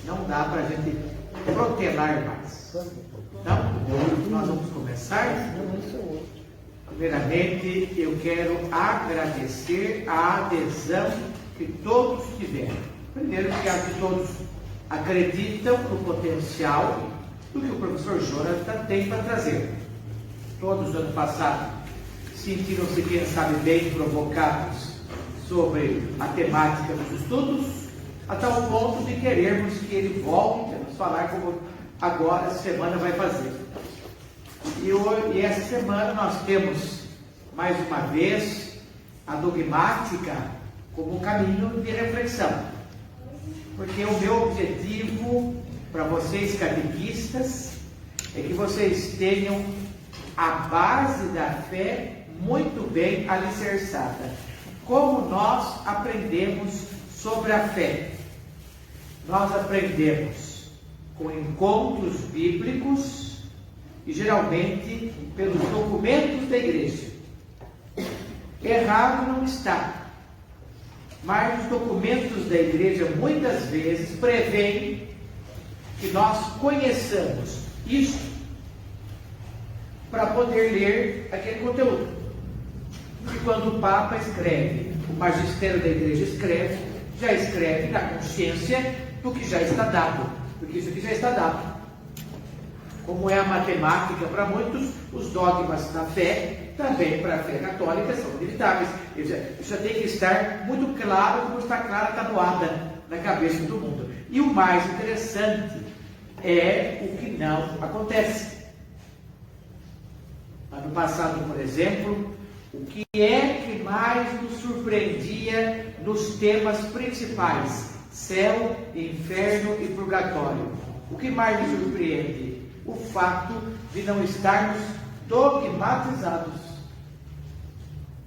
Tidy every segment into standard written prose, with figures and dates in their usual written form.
Não dá para a gente protelar mais. Então, nós vamos começar. Primeiramente, eu quero agradecer a adesão que todos tiveram. Primeiro, que todos acreditam no potencial do que o professor Jonathan tem para trazer. Todos, no ano passado, sentiram-se, quem sabe, bem provocados sobre a temática dos estudos, a tal ponto de querermos que ele volte a nos falar como agora, essa semana, vai fazer. E essa semana nós temos, mais uma vez, a dogmática como um caminho de reflexão. Porque o meu objetivo para vocês catequistas é que vocês tenham a base da fé muito bem alicerçada. Como nós aprendemos sobre a fé? Nós aprendemos com encontros bíblicos e geralmente pelos documentos da igreja. Errado não está, mas os documentos da igreja muitas vezes prevêem que nós conheçamos isso para poder ler aquele conteúdo. E quando o Papa escreve, o magistério da igreja já escreve na consciência do que já está dado, porque isso aqui já está dado. Como é a matemática para muitos, os dogmas da fé, também para a fé católica, são inevitáveis. Isso já tem que estar muito claro, como está clara a tabuada na cabeça do mundo. E o mais interessante é o que não acontece. Ano passado, por exemplo, o que é que mais nos surpreendia nos temas principais? Céu, inferno e purgatório. O que mais nos surpreende? O fato de não estarmos dogmatizados.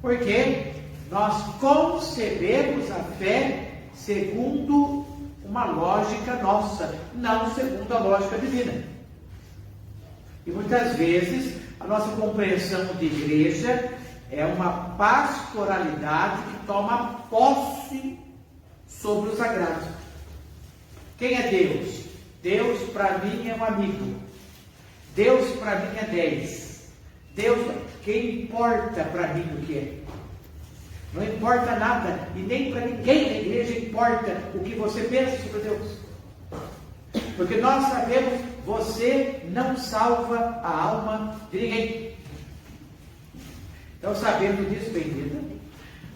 Porque nós concebemos a fé segundo uma lógica nossa, não segundo a lógica divina. E muitas vezes a nossa compreensão de igreja é uma pastoralidade que toma posse sobre o sagrado. Quem é Deus? Deus para mim é um amigo. Deus para mim é 10. Deus, quem importa para mim o que é? Não importa nada, e nem para ninguém na igreja importa o que você pensa sobre Deus. Porque nós sabemos, você não salva a alma de ninguém. Então, sabendo disso, bendita,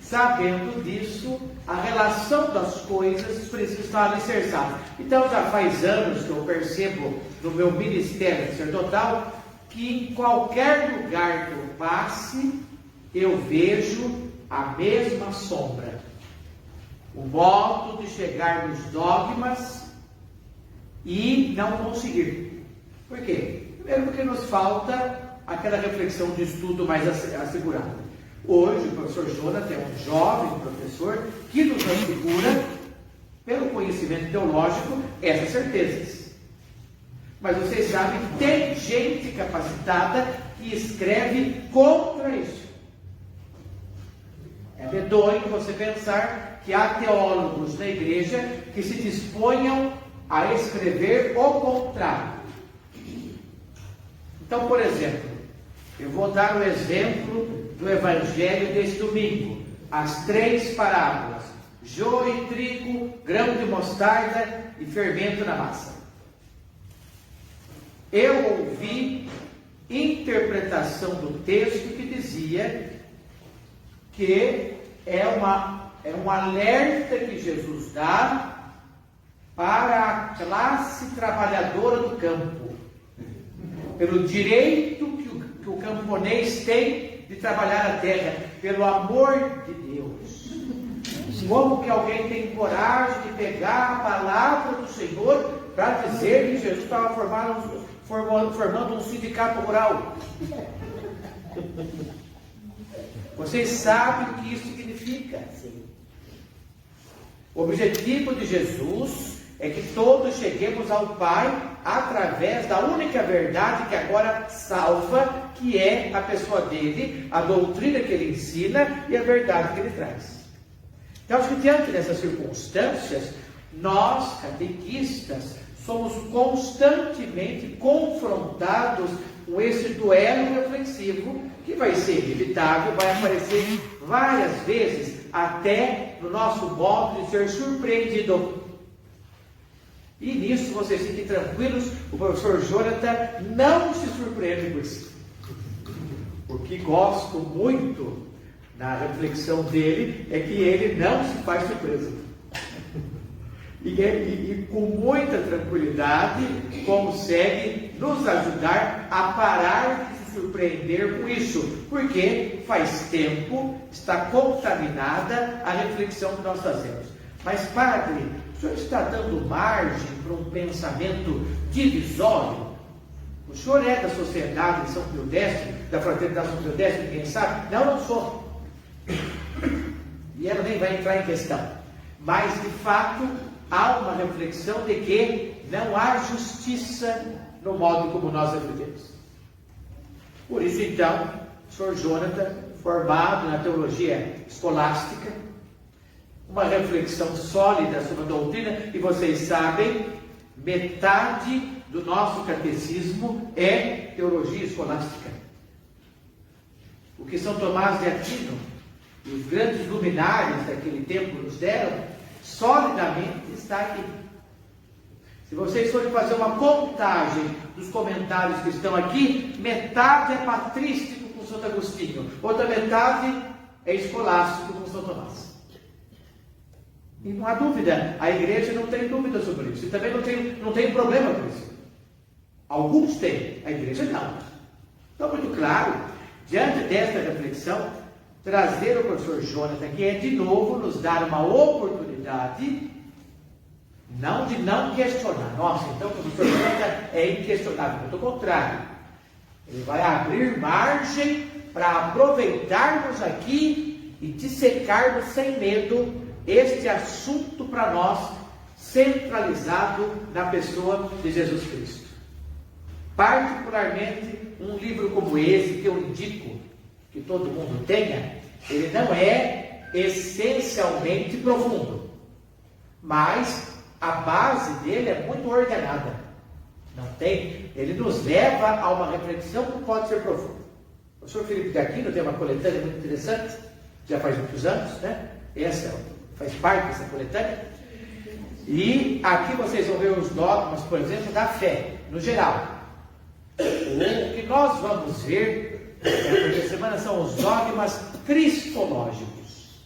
sabendo disso, a relação das coisas precisa estar alicerçada. Então, já faz anos que eu percebo no meu ministério sacerdotal que em qualquer lugar que eu passe, eu vejo a mesma sombra. O modo de chegar nos dogmas e não conseguir. Por quê? Primeiro, porque nos falta aquela reflexão de estudo mais assegurada. Hoje, o professor Jonathan é um jovem professor que nos assegura, pelo conhecimento teológico, essas certezas. Mas vocês sabem que tem gente capacitada que escreve contra isso. É medonho você pensar que há teólogos na igreja que se disponham a escrever o contrário. Então, por exemplo, eu vou dar o exemplo do evangelho deste domingo. As 3 parábolas: joio e trigo, grão de mostarda e fermento na massa. Eu ouvi interpretação do texto que dizia que é um alerta que Jesus dá para a classe trabalhadora do campo, pelo direito que o camponês tem de trabalhar a terra, pelo amor de Deus. Como que alguém tem coragem de pegar a palavra do Senhor para dizer que Jesus estava formando um sindicato rural? Vocês sabem o que isso significa? O objetivo de Jesus é que todos cheguemos ao Pai através da única verdade que agora salva, que é a pessoa dele, a doutrina que ele ensina e a verdade que ele traz. Então, acho que diante dessas circunstâncias, Nós, catequistas, somos constantemente confrontados com esse duelo reflexivo, que vai ser inevitável, vai aparecer várias vezes, até no nosso modo de ser surpreendido. E nisso vocês fiquem tranquilos, o professor Jonathan não se surpreende com isso. O que gosto muito na reflexão dele é que ele não se faz surpresa. E com muita tranquilidade consegue nos ajudar a parar de se surpreender com isso, porque faz tempo está contaminada a reflexão que nós fazemos. Mas, padre, o senhor está dando margem para um pensamento divisório? O senhor é da Sociedade de São Pio X, da Fraternidade São Pio X, ninguém sabe? Não, não sou. E ela nem vai entrar em questão. Mas, de fato, há uma reflexão de que não há justiça no modo como nós refletemos. Por isso, então, o senhor Jonathan, formado na teologia escolástica, uma reflexão sólida sobre a doutrina, e vocês sabem, metade do nosso catecismo é teologia escolástica. O que São Tomás de Aquino e os grandes luminares daquele tempo nos deram, solidamente está aqui. Se vocês forem fazer uma contagem dos comentários que estão aqui, metade é patrístico com Santo Agostinho, outra metade é escolástico com São Tomás. E não há dúvida, a igreja não tem dúvida sobre isso, e também não tem problema com isso. Alguns têm, a igreja não. Então, muito claro, diante desta reflexão, trazer o professor Jonathan, que é de novo nos dar uma oportunidade, não de não questionar. Nossa, então o professor Jonathan é inquestionável. Pelo contrário, ele vai abrir margem para aproveitarmos aqui e dissecarmos sem medo este assunto para nós, centralizado na pessoa de Jesus Cristo. Particularmente, um livro como esse, que eu indico que todo mundo tenha, ele não é essencialmente profundo, mas a base dele é muito ordenada. Não tem? Ele nos leva a uma reflexão que pode ser profunda. O professor Felipe de Aquino tem uma coletânea muito interessante, já faz muitos anos, né? Essa faz parte dessa coletânea. E aqui vocês vão ver os dogmas, por exemplo, da fé, no geral. O que nós vamos ver essa semana são os dogmas cristológicos.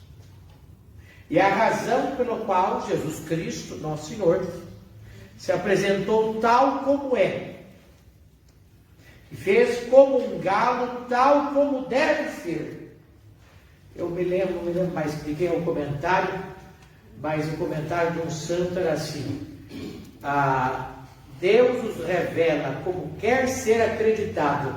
E a razão pela qual Jesus Cristo, nosso Senhor, se apresentou tal como é. E fez como um galo tal como deve ser. Eu não me lembro mais de quem é o comentário, mas o comentário de um santo era assim: Deus nos revela como quer ser acreditado.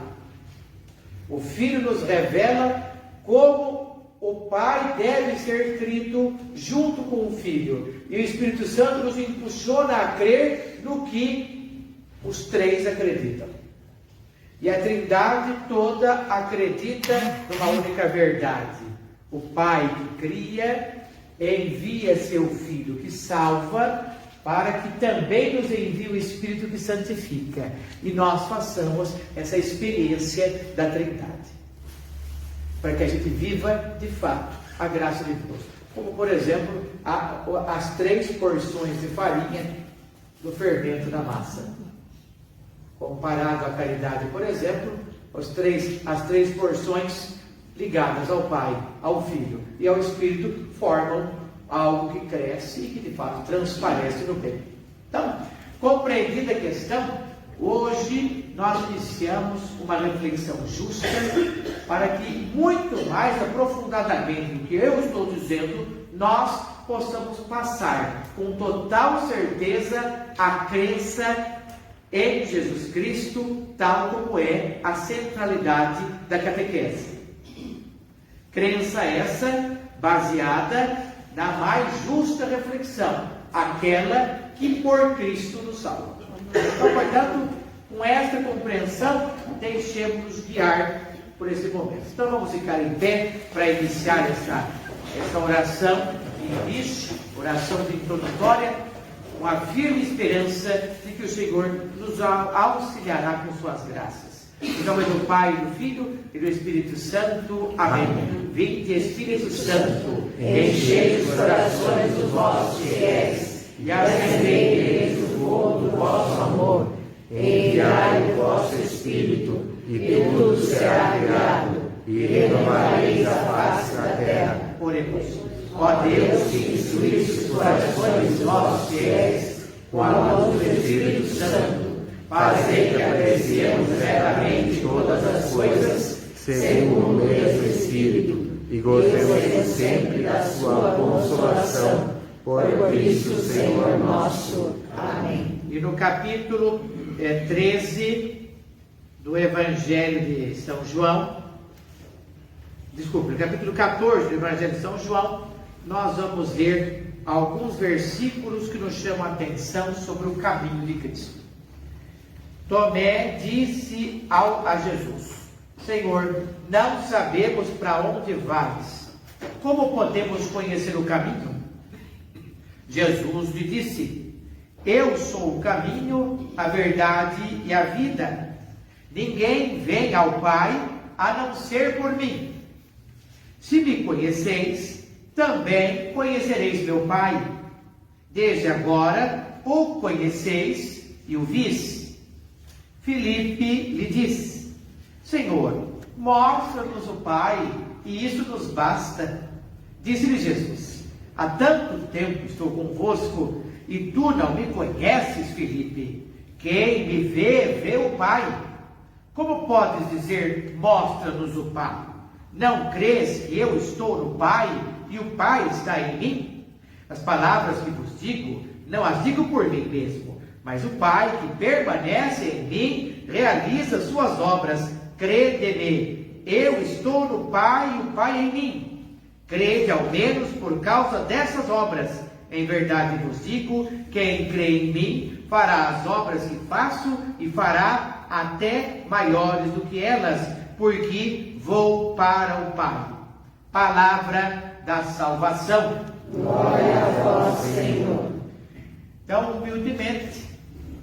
O Filho nos revela como o Pai deve ser crido junto com o Filho. E o Espírito Santo nos impulsiona a crer no que os três acreditam. E a Trindade toda acredita numa única verdade. O Pai que cria, envia seu Filho que salva, para que também nos envie o Espírito que santifica. E nós façamos essa experiência da Trindade. Para que a gente viva, de fato, a graça de Deus. Como, por exemplo, as 3 porções de farinha do fermento da massa. Comparado à caridade, por exemplo, as três porções ligadas ao Pai, ao Filho e ao Espírito formam algo que cresce e que de fato transparece no bem. Então, compreendida a questão, hoje nós iniciamos uma reflexão justa para que muito mais aprofundadamente do que eu estou dizendo, nós possamos passar com total certeza a crença em Jesus Cristo, tal como é a centralidade da catequese. Crença essa baseada na mais justa reflexão, aquela que por Cristo nos salva. Então, portanto, com esta compreensão, deixemos-nos guiar por esse momento. Então, vamos ficar em pé para iniciar essa oração de início, oração de introdutória, com a firme esperança de que o Senhor nos auxiliará com suas graças. Em nome do Pai, do Filho e do Espírito Santo. Amém. Vinde, Espírito Santo, enchei os corações dos vossos fiéis e acendei o fogo do vosso amor. Enviai o vosso Espírito, e tudo será criado, e renovareis a face da terra. Oremos. Ó Deus, que instruísse os corações dos vossos fiéis com a luz do Espírito Santo, fazei que apreciemos retamente todas as coisas, segundo o mesmo Espírito, e gozemos sempre da sua consolação. Por Cristo, Senhor nosso. Amém. E no capítulo 13 do Evangelho de São João, no capítulo 14 do Evangelho de São João, nós vamos ler alguns versículos que nos chamam a atenção sobre o caminho de Cristo. Tomé disse a Jesus: Senhor, não sabemos para onde vais. Como podemos conhecer o caminho? Jesus lhe disse: Eu sou o caminho, a verdade e a vida. Ninguém vem ao Pai a não ser por mim. Se me conheceis, também conhecereis meu Pai. Desde agora o conheceis e o vis. Filipe lhe disse: Senhor, mostra-nos o Pai, e isso nos basta. Disse-lhe Jesus: Há tanto tempo estou convosco, e tu não me conheces, Filipe. Quem me vê, vê o Pai. Como podes dizer, mostra-nos o Pai? Não crês que eu estou no Pai, e o Pai está em mim? As palavras que vos digo, não as digo por mim mesmo, mas o Pai que permanece em mim, realiza suas obras. Crede-me, eu estou no Pai, e o Pai em mim. Crede ao menos por causa dessas obras. Em verdade vos digo, quem crê em mim, fará as obras que faço, e fará até maiores do que elas, porque vou para o Pai. Palavra da salvação. Glória a vós, Senhor. Então, humildemente,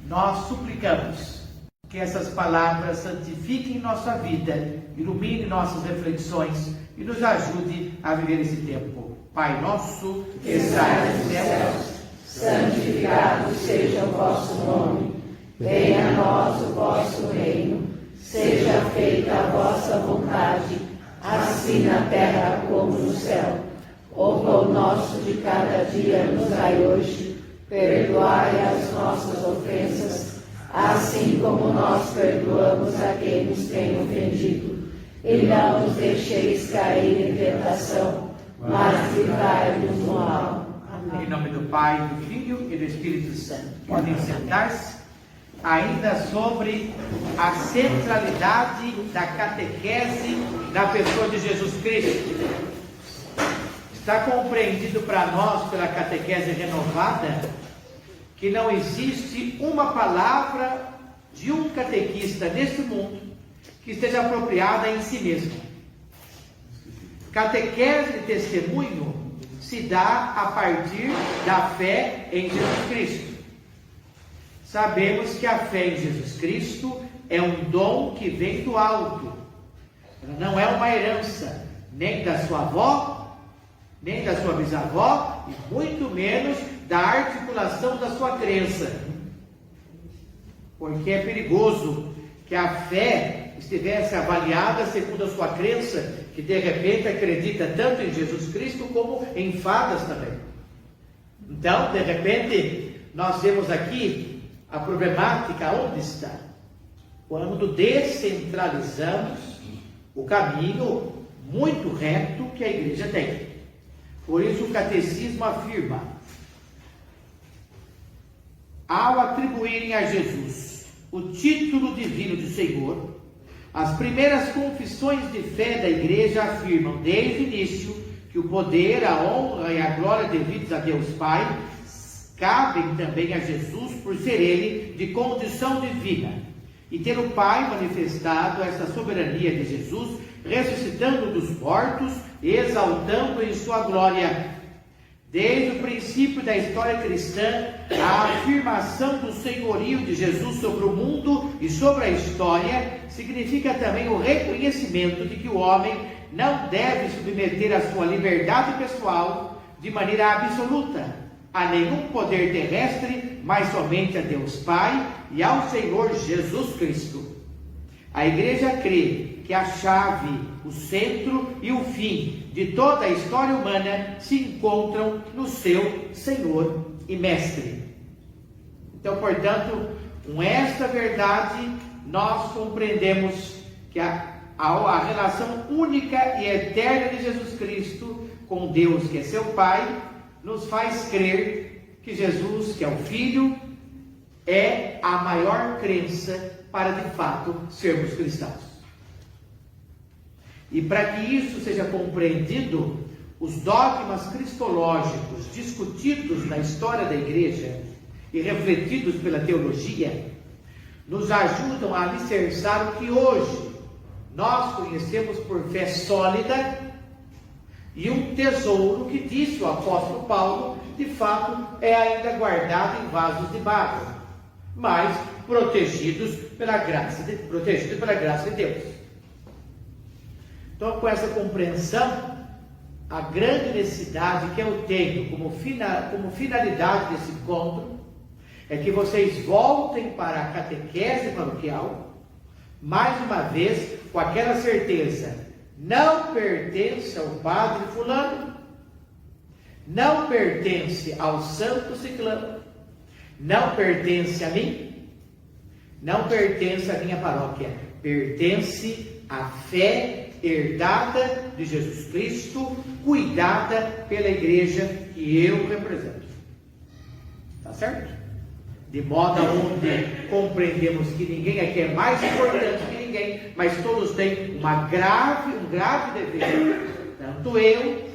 nós suplicamos que essas palavras santifiquem nossa vida, iluminem nossas reflexões e nos ajude a viver esse tempo. Pai nosso, que estais nos céus, santificado seja o vosso nome. Venha a nós o vosso reino. Seja feita a vossa vontade, assim na terra como no céu. O pão nosso de cada dia nos dai hoje. Perdoai as nossas ofensas, assim como nós perdoamos a quem nos tem ofendido. E não nos deixeis cair em tentação, mas livrai-nos do mal. Amém. Em nome do Pai, do Filho e do Espírito Santo. Podem sentar-se. Ainda sobre a centralidade da catequese na pessoa de Jesus Cristo. Está compreendido para nós, pela catequese renovada, que não existe uma palavra de um catequista neste mundo que esteja apropriada em si mesmo. Catequese de testemunho se dá a partir da fé em Jesus Cristo. Sabemos que a fé em Jesus Cristo é um dom que vem do alto. Ela não é uma herança, nem da sua avó, nem da sua bisavó, e muito menos da articulação da sua crença. Porque é perigoso que a fé estivesse avaliada segundo a sua crença, que de repente acredita tanto em Jesus Cristo como em fadas também. Então, de repente, nós temos aqui a problemática onde está? Quando descentralizamos o caminho muito reto que a igreja tem. Por isso o catecismo afirma: ao atribuírem a Jesus o título divino de Senhor, as primeiras confissões de fé da igreja afirmam desde o início que o poder, a honra e a glória devidos a Deus Pai cabem também a Jesus, por ser ele de condição divina, e ter o Pai manifestado essa soberania de Jesus, ressuscitando dos mortos, exaltando em sua glória. Desde o princípio da história cristã, a afirmação do senhorio de Jesus sobre o mundo e sobre a história significa também o reconhecimento de que o homem não deve submeter a sua liberdade pessoal de maneira absoluta a nenhum poder terrestre, mas somente a Deus Pai e ao Senhor Jesus Cristo. A Igreja crê que a chave, o centro e o fim de toda a história humana se encontram no seu Senhor e Mestre. Então, portanto, com esta verdade, nós compreendemos que a relação única e eterna de Jesus Cristo com Deus, que é seu Pai, nos faz crer que Jesus, que é o Filho, é a maior crença para de fato sermos cristãos. E para que isso seja compreendido, os dogmas cristológicos discutidos na história da Igreja e refletidos pela teologia, nos ajudam a alicerçar o que hoje nós conhecemos por fé sólida e um tesouro que, disse o apóstolo Paulo, de fato é ainda guardado em vasos de barro, mas protegidos pela graça de Deus. Então, com essa compreensão, a grande necessidade que eu tenho como finalidade desse encontro é que vocês voltem para a catequese paroquial, mais uma vez, com aquela certeza: não pertence ao padre fulano, não pertence ao santo ciclano, não pertence a mim, não pertence à minha paróquia, pertence à fé herdada de Jesus Cristo, cuidada pela igreja que eu represento. Tá certo? De modo onde compreendemos que ninguém aqui é mais importante que ninguém, mas todos têm um grave dever. Tanto eu,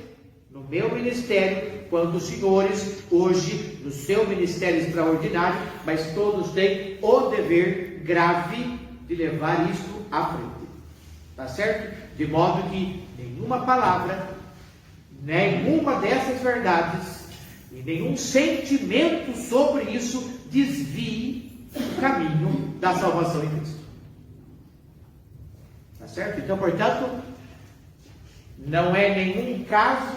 no meu ministério, quanto os senhores, hoje, no seu ministério extraordinário, mas todos têm o dever grave de levar isto à frente. Tá certo? De modo que nenhuma palavra, nenhuma dessas verdades e nenhum sentimento sobre isso desvie o caminho da salvação em Cristo. Tá certo? Então, portanto, não é nenhum caso,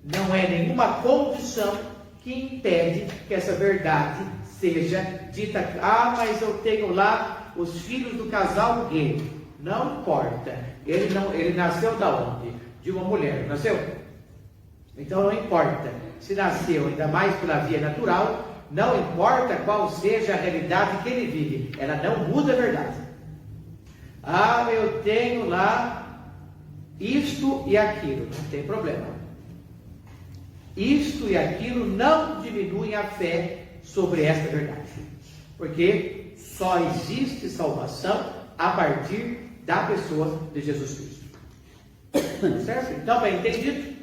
não é nenhuma condição que impede que essa verdade seja dita. Ah, mas eu tenho lá os filhos do casal gay. Não importa. Ele nasceu da onde? De uma mulher, não nasceu? Então não importa. Se nasceu, ainda mais pela via natural, não importa qual seja a realidade que ele vive, ela não muda a verdade. Ah, eu tenho lá isto e aquilo, não tem problema. Isto e aquilo não diminuem a fé sobre esta verdade, porque só existe salvação a partir da pessoa de Jesus Cristo. Certo? Então, bem entendido,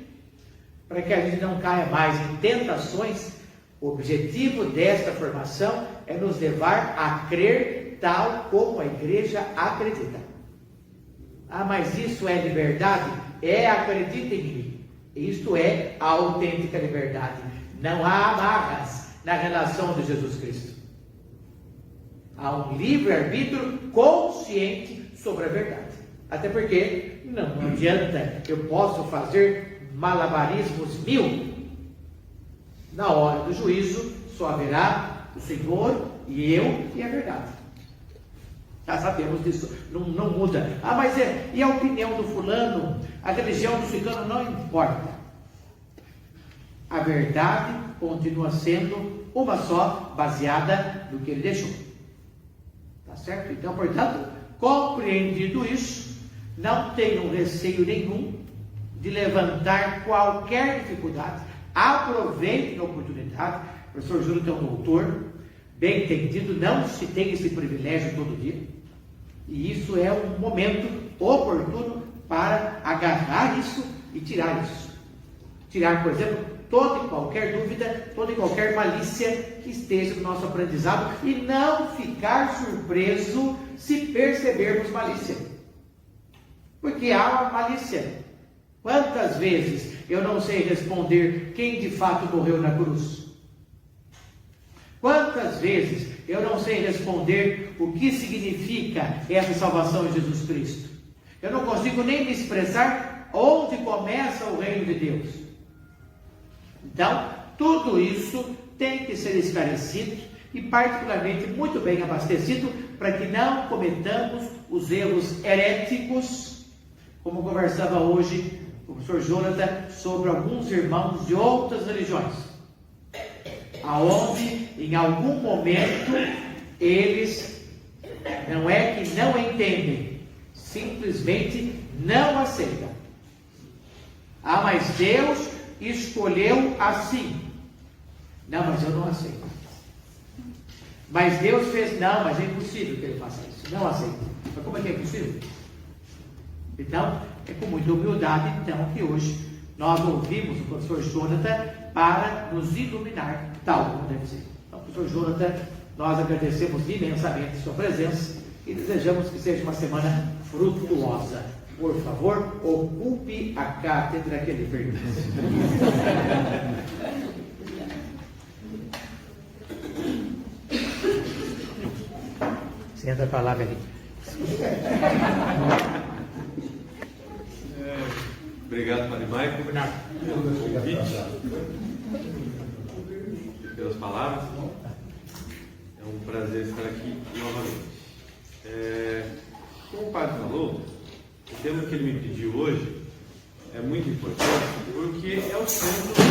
para que a gente não caia mais em tentações, o objetivo desta formação é nos levar a crer tal como a igreja acredita. Ah, mas isso é liberdade? Acredita em mim. Isto é a autêntica liberdade. Não há amarras na relação de Jesus Cristo. Há um livre-arbítrio consciente sobre a verdade. Até porque não adianta, eu posso fazer malabarismos 1000. Na hora do juízo só haverá o Senhor e eu e a verdade. Já sabemos disso, não muda. Ah, mas e a opinião do fulano, a religião do ciclano, não importa. A verdade continua sendo uma só, baseada no que ele deixou. Tá certo? Então, portanto, compreendido isso, não tenham receio nenhum de levantar qualquer dificuldade. Aproveitem a oportunidade. O professor Júlio é um doutor, bem entendido, não se tem esse privilégio todo dia. E isso é um momento oportuno para agarrar isso e tirar isso. Tirar, por exemplo, toda e qualquer dúvida, toda e qualquer malícia que esteja no nosso aprendizado e não ficar surpreso se percebermos malícia. Porque há malícia. Quantas vezes eu não sei responder quem de fato morreu na cruz? Quantas vezes eu não sei responder o que significa essa salvação em Jesus Cristo? Eu não consigo nem me expressar onde começa o reino de Deus. Então, tudo isso tem que ser esclarecido e particularmente muito bem abastecido para que não cometamos os erros heréticos, como conversava hoje o professor Jonathan sobre alguns irmãos de outras religiões, aonde em algum momento eles não é que não entendem, simplesmente não aceitam. Ah, mas Deus escolheu assim. Não, mas eu não aceito. Mas Deus fez, não, mas é impossível que ele faça isso. Não aceito. Mas como é que é possível? Então, é com muita humildade, então, que hoje nós ouvimos o professor Jonathan para nos iluminar, tal como deve ser. Então, professor Jonathan, nós agradecemos imensamente sua presença e desejamos que seja uma semana frutuosa. Por favor, ocupe a cátedra que lhe pertence. Senta para lá, Benito. Obrigado, Padre Maico, pelo convite, pelas palavras. É um prazer estar aqui novamente. Como o Padre falou, o tema que ele me pediu hoje é muito importante porque é o centro.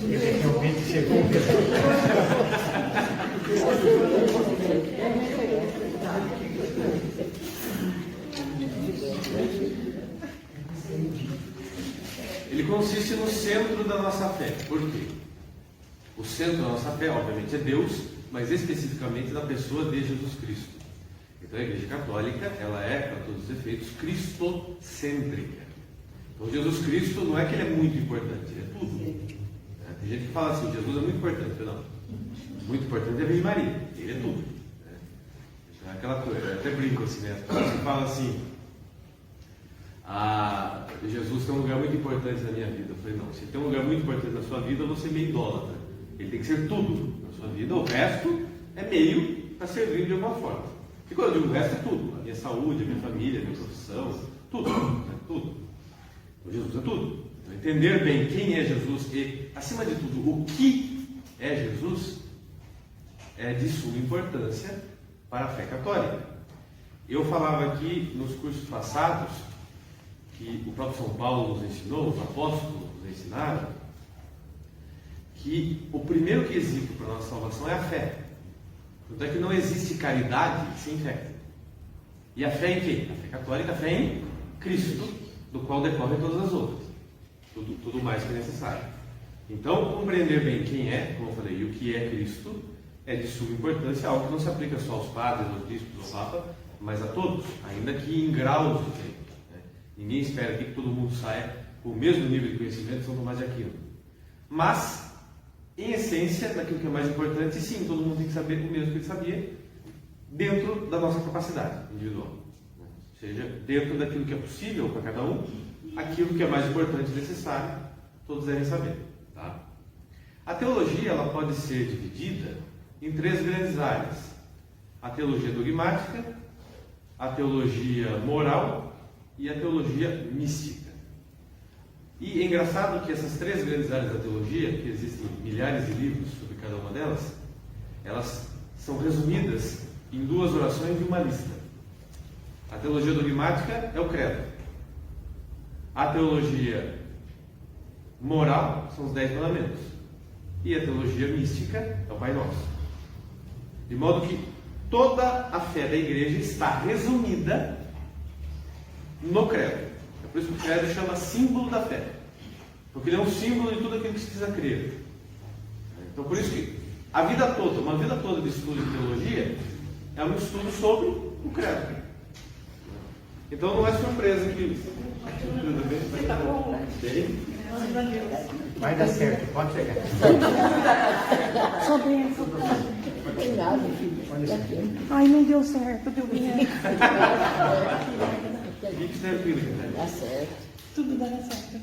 Ele realmente chegou. Ele consiste no centro da nossa fé. Por quê? O centro da nossa fé, obviamente, é Deus, mas especificamente na pessoa de Jesus Cristo. Então a Igreja Católica, ela é, para todos os efeitos, cristocêntrica. Então Jesus Cristo não é que ele é muito importante, ele é tudo. Tem gente que fala assim, Jesus é muito importante. Não. Muito importante é a Virgem Maria, ele é tudo. Então, aquela coisa, eu até brinco assim, né? Você fala assim, Jesus tem um lugar muito importante na minha vida. Eu falei, não, se tem um lugar muito importante na sua vida, você é meio idólatra. Ele tem que ser tudo na sua vida, o resto é meio para servir de alguma forma. E quando eu digo o resto é tudo, a minha saúde, a minha família, a minha profissão, tudo, tudo. Então, Jesus é tudo. Então, entender bem quem é Jesus e, acima de tudo, o que é Jesus é de suma importância para a fé católica. Eu falava aqui nos cursos passados que o próprio São Paulo nos ensinou, os apóstolos nos ensinaram, que o primeiro quesito para a nossa salvação é a fé. Tanto é que não existe caridade sem fé. E a fé em quem? A fé católica, a fé em Cristo, do qual decorrem todas as outras. Tudo mais que é necessário. Então, compreender bem quem é, como eu falei, e o que é Cristo, é de suma importância, algo que não se aplica só aos padres, aos bispos, ao Papa, mas a todos, ainda que em graus diferentes. Ninguém espera aqui que todo mundo saia com o mesmo nível de conhecimento de São Tomás de Aquino. Mas, em essência, daquilo que é mais importante, sim, todo mundo tem que saber o mesmo que ele sabia, dentro da nossa capacidade individual. Ou seja, dentro daquilo que é possível para cada um, aquilo que é mais importante e necessário, todos devem saber. Tá? A teologia ela pode ser dividida em três grandes áreas. A teologia dogmática, a teologia moral e a teologia mística. E é engraçado que essas três grandes áreas da teologia, que existem milhares de livros sobre cada uma delas, elas são resumidas em duas orações e uma lista. A teologia dogmática é o credo. A teologia moral são os 10 mandamentos. E a teologia mística é o Pai Nosso. De modo que toda a fé da igreja está resumida no credo. É por isso que o credo chama símbolo da fé. Porque ele é um símbolo de tudo aquilo que se precisa crer. Então por isso que a vida toda, uma vida toda de estudo de teologia, é um estudo sobre o credo. Então não é surpresa que... Tudo bem? Vai dar certo, pode chegar. Só bem. Não tem nada, filho. Ai, não deu certo, deu bem. Fique tranquilo, Catarina. Dá certo. Tudo dá certo.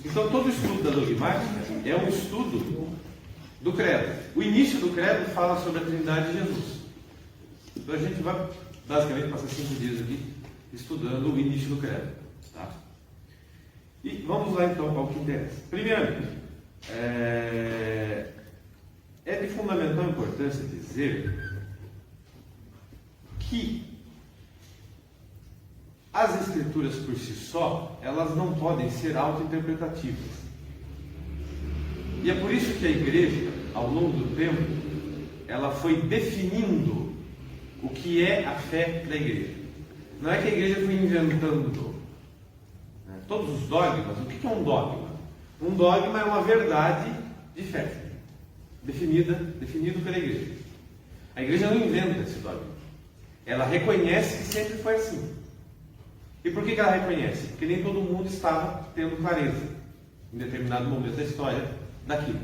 Então, todo estudo da dogmática é um estudo do credo. O início do credo fala sobre a Trindade de Jesus. Então, a gente vai, basicamente, passar 5 dias aqui estudando o início do credo. Tá? E vamos lá, então, ao que interessa. Primeiramente, é de fundamental importância dizer que as escrituras por si só, elas não podem ser auto-interpretativas. E é por isso que a igreja, ao longo do tempo, ela foi definindo o que é a fé da igreja. Não é que a igreja foi inventando todos os dogmas. O que é um dogma? Um dogma é uma verdade de fé, definido pela igreja. A igreja não inventa esse dogma. Ela reconhece que sempre foi assim. E por que ela reconhece? Porque nem todo mundo estava tendo clareza em determinado momento da história daquilo.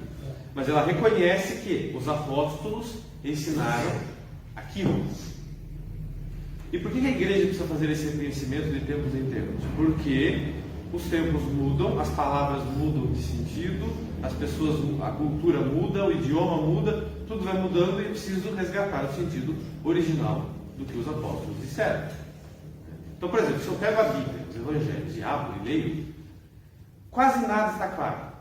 Mas ela reconhece que os apóstolos ensinaram aquilo. E por que a igreja precisa fazer esse reconhecimento de tempos em tempos? Porque os tempos mudam, as palavras mudam de sentido, as pessoas, a cultura muda, o idioma muda, tudo vai mudando e é preciso resgatar o sentido original do que os apóstolos disseram. Então, por exemplo, se eu pego a Bíblia, os Evangelhos, e abro e leio, quase nada está claro.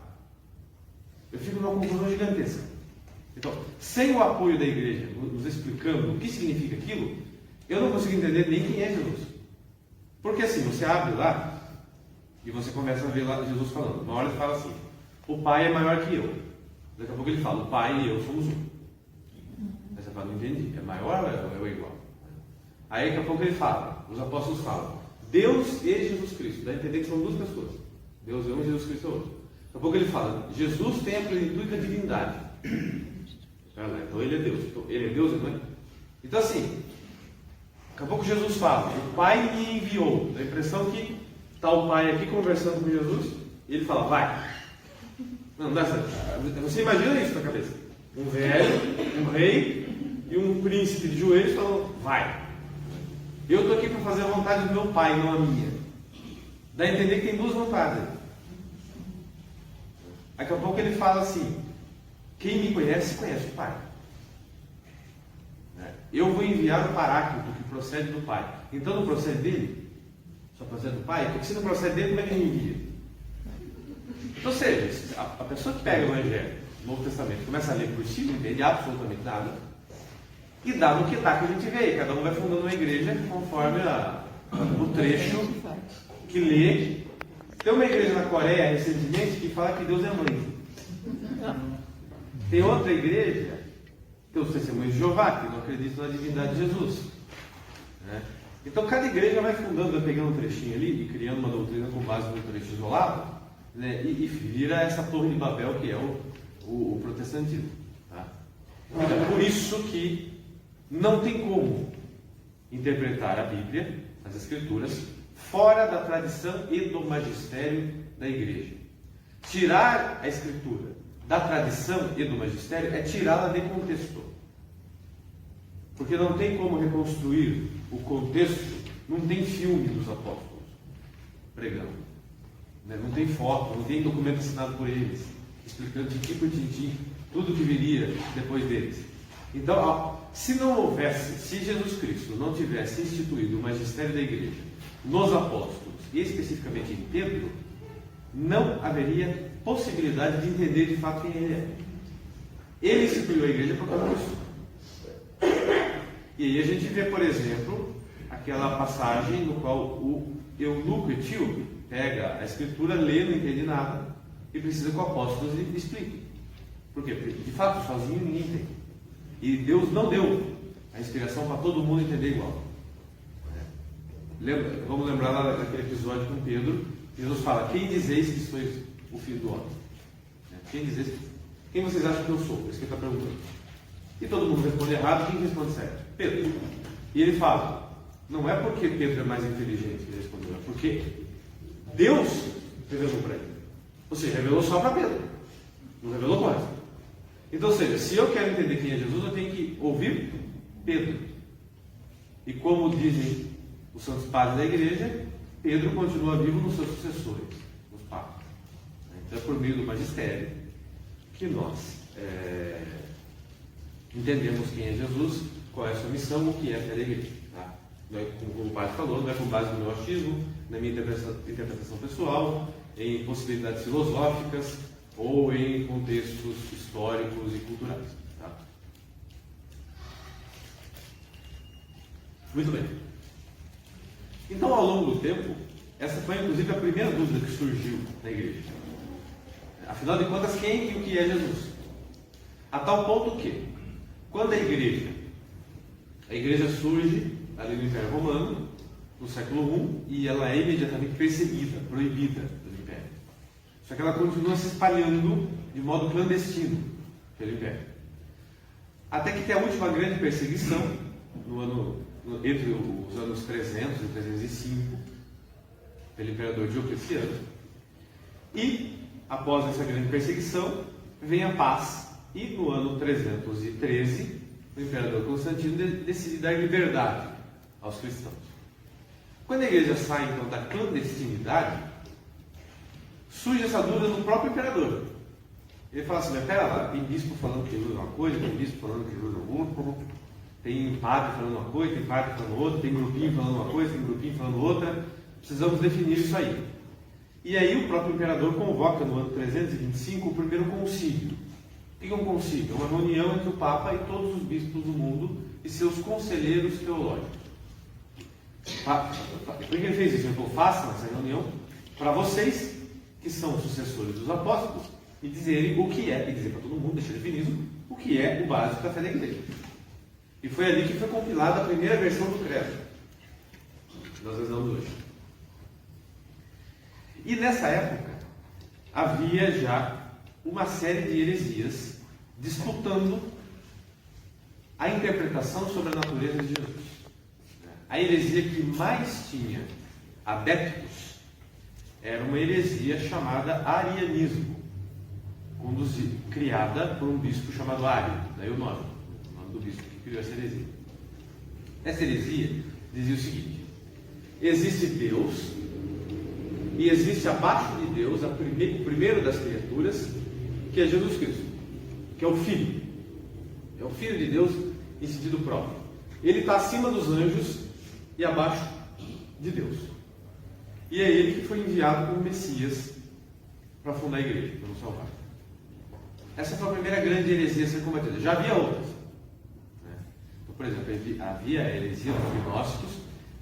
Eu fico numa confusão gigantesca. Então, sem o apoio da igreja nos explicando o que significa aquilo, eu não consigo entender nem quem é Jesus. Porque assim, você abre lá e você começa a ver lá Jesus falando. Uma hora ele fala assim: o Pai é maior que eu. Daqui a pouco ele fala: o Pai e eu somos um. Aí você fala: não entendi, é maior ou é igual? Aí daqui a pouco ele fala, os apóstolos falam: Deus e Jesus Cristo. Dá a entender que são duas pessoas. Deus é um e Jesus Cristo é outro. Daqui a pouco ele fala: Jesus tem a plenitude da divindade. Então ele é Deus. Então, ele é Deus e não é? Então assim, daqui a pouco Jesus fala: o Pai me enviou. Dá a impressão que está o Pai aqui conversando com Jesus e ele fala: vai. Não dá certo. Você imagina isso na cabeça: um velho, um rei e um príncipe de joelhos falando: vai. Eu estou aqui para fazer a vontade do meu Pai, não a minha. Dá a entender que tem duas vontades. Daqui a pouco ele fala assim: quem me conhece, conhece o Pai. Eu vou enviar o Paráclito que procede do Pai. Então não procede dele? Só procede do Pai? Porque se não procede dele, como é que ele envia? Ou seja, a pessoa que pega o Evangelho, o Novo Testamento, começa a ler por si, não entende absolutamente nada, e dá no que dá que a gente vê. Cada um vai fundando uma igreja conforme o trecho que lê. Tem uma igreja na Coreia recentemente que fala que Deus é mãe. Tem outra igreja, tem os Testemunhos de Jeová, que não acreditam na divindade de Jesus. Então cada igreja vai fundando, vai pegando um trechinho ali e criando uma doutrina com base no trecho isolado, e vira essa torre de Babel que é o protestantismo. Tá? Então, por isso que não tem como interpretar a Bíblia, as Escrituras, fora da tradição e do magistério da igreja. Tirar a Escritura da tradição e do magistério é tirá-la de contexto. Porque não tem como reconstruir o contexto, não tem filme dos apóstolos pregando. Não tem foto, não tem documento assinado por eles, explicando tintim por tintim tudo que viria depois deles. Então, se não houvesse, se Jesus Cristo não tivesse instituído o magistério da igreja nos apóstolos, e especificamente em Pedro, não haveria possibilidade de entender de fato quem ele é. Ele instituiu a igreja por causa disso. E aí a gente vê, por exemplo, aquela passagem no qual o eunuco etíope pega a escritura, lê, não entende nada, e precisa que o apóstolo lhe explique. Por quê? Porque de fato sozinho ninguém entende. E Deus não deu a inspiração para todo mundo entender igual. Vamos lembrar lá daquele episódio com Pedro. Jesus fala: quem dizeis que sois o Filho do Homem? Quem vocês acham que eu sou? É isso que ele está perguntando. E todo mundo responde errado. Quem responde certo? Pedro. E ele fala: não é porque Pedro é mais inteligente que ele respondeu, é porque Deus revelou para ele. Ou seja, revelou só para Pedro, não revelou para nós. Então, ou seja, se eu quero entender quem é Jesus, eu tenho que ouvir Pedro. E como dizem os santos padres da igreja, Pedro continua vivo nos seus sucessores, os papas. Então é por meio do magistério que nós entendemos quem é Jesus, qual é a sua missão, o que é a fé da igreja. Tá? Não é, como o padre falou, não é com base no meu achismo, na minha interpretação pessoal, em possibilidades filosóficas ou em contextos históricos e culturais. Tá? Muito bem. Então, ao longo do tempo, essa foi inclusive a primeira dúvida que surgiu na igreja. Afinal de contas, quem e o que é Jesus? A tal ponto que, quando a igreja surge ali no Império Romano, no século I, e ela é imediatamente perseguida, proibida pelo Império. Só que ela continua se espalhando de modo clandestino pelo Império. Até que tem a última grande perseguição, entre os anos 300 e 305, pelo imperador Diocleciano. E, após essa grande perseguição, vem a paz. E no ano 313, o imperador Constantino decide dar liberdade aos cristãos. Quando a igreja sai então da clandestinidade, surge essa dúvida no próprio imperador. Ele fala assim: mas pera lá, tem bispo falando que Jesus é uma coisa, tem bispo falando que Jesus é outra, tem padre falando uma coisa, tem padre falando outra, tem grupinho falando uma coisa, tem grupinho falando outra. Precisamos definir isso aí. E aí o próprio imperador convoca no ano 325 o primeiro concílio. O que é um concílio? É uma reunião entre o Papa e todos os bispos do mundo e seus conselheiros teológicos. Por que ele fez isso? Ele falou: façam essa reunião para vocês, que são sucessores dos apóstolos, e dizerem o que é, e dizer para todo mundo, deixar definido, o que é o básico da fé da igreja. E foi ali que foi compilada a primeira versão do credo, que nós rezamos hoje. E nessa época, havia já uma série de heresias disputando a interpretação sobre a natureza de Jesus. A heresia que mais tinha adeptos era uma heresia chamada arianismo, criada por um bispo chamado Ário, daí o nome do bispo que criou essa heresia. Essa heresia dizia o seguinte: existe Deus, e existe abaixo de Deus o primeiro das criaturas, que é Jesus Cristo, que é o Filho. É o Filho de Deus em sentido próprio. Ele está acima dos anjos e abaixo de Deus. E é ele que foi enviado como Messias para fundar a igreja, para nos salvar. Essa foi a primeira grande heresia a ser combatida. Já havia outras. Então, por exemplo, havia a heresia dos gnósticos,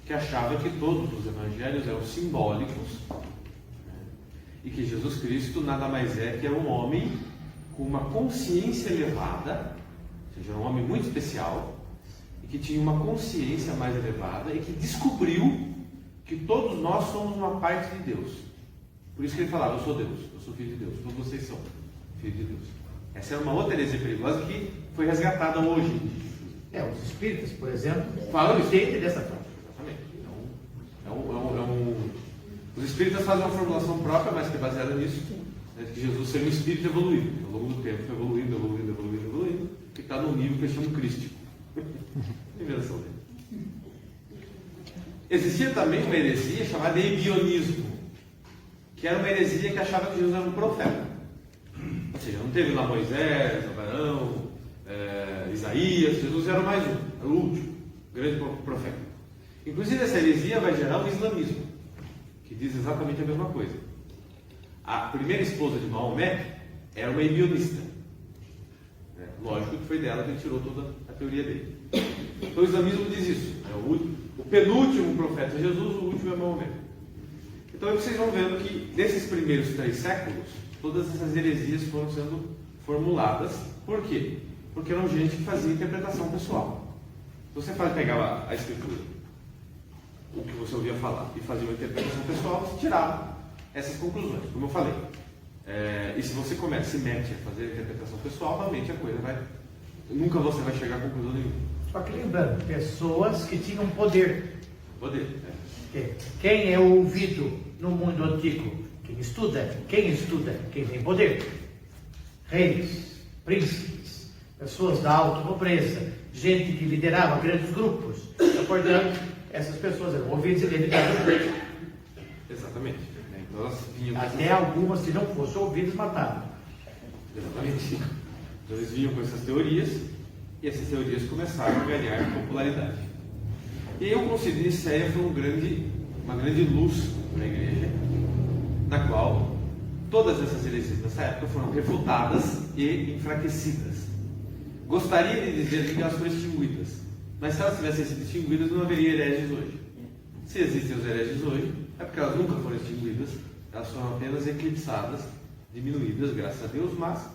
que achava que todos os evangelhos eram simbólicos, e que Jesus Cristo nada mais é que era um homem com uma consciência elevada, ou seja, um homem muito especial, e que tinha uma consciência mais elevada e que descobriu que todos nós somos uma parte de Deus. Por isso que ele falava: eu sou Deus, eu sou filho de Deus, todos vocês são filhos de Deus. Essa é uma outra heresia perigosa que foi resgatada hoje. Os espíritas, por exemplo, falam isso dessa forma. Os espíritas fazem uma formulação própria, mas que é baseada nisso, que Jesus seria um espírito evoluído. Ao longo do tempo foi evoluindo, e está num nível que eles chamam crístico. Invenção dele. Existia também uma heresia chamada ebionismo, que era uma heresia que achava que Jesus era um profeta. Ou seja, não teve lá Moisés, Abraão, Isaías, Jesus era mais um, era o último, grande profeta. Inclusive essa heresia vai gerar o islamismo, que diz exatamente a mesma coisa. A primeira esposa de Maomé era uma ebionista. Lógico que foi dela que ele tirou toda a teoria dele. Então o islamismo diz isso. O penúltimo profeta é Jesus, o último é Maomé. Então vocês vão vendo que nesses primeiros 3 séculos, todas essas heresias foram sendo formuladas. Por quê? Porque eram gente que fazia interpretação pessoal. Então você pegava a escritura, o que você ouvia falar, e fazia uma interpretação pessoal, você tirava essas conclusões, como eu falei. E se você se mete a fazer a interpretação pessoal, realmente a coisa nunca você vai chegar a conclusão nenhuma. Só que lembrando, pessoas que tinham poder. Poder. Quem é ouvido no mundo antigo? Quem estuda? Quem tem poder? Reis, príncipes, pessoas da alta nobreza, gente que liderava grandes grupos. Portanto, essas pessoas eram ouvidas inevitavelmente. Exatamente. Então elas vinham Até algumas, se não fossem ouvidas, matavam. Exatamente. Então eles vinham com essas teorias, e essas teorias começaram a ganhar popularidade. E aí o Concílio de Nicéia foi uma grande luz na igreja, na qual todas essas heresias dessa época foram refutadas e enfraquecidas. Gostaria de dizer que elas foram extinguidas, mas se elas tivessem sido extinguidas, não haveria hereges hoje. Se existem os hereges hoje, é porque elas nunca foram extinguidas, elas foram apenas eclipsadas, diminuídas, graças a Deus, mas,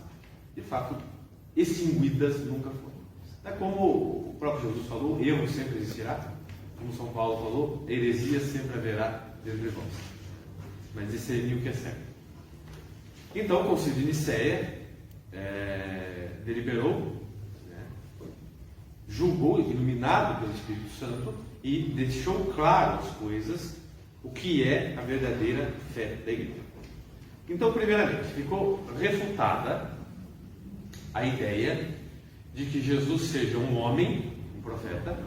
de fato, extinguidas nunca foram. É como o próprio Jesus falou, erro sempre existirá, como São Paulo falou, heresia sempre haverá dentre vós, mas discernir o que é certo. Então o Concílio de Nicéia deliberou, julgou, iluminado pelo Espírito Santo, e deixou claro as coisas, o que é a verdadeira fé da igreja. Então, primeiramente, ficou refutada a ideia de que Jesus seja um homem, um profeta,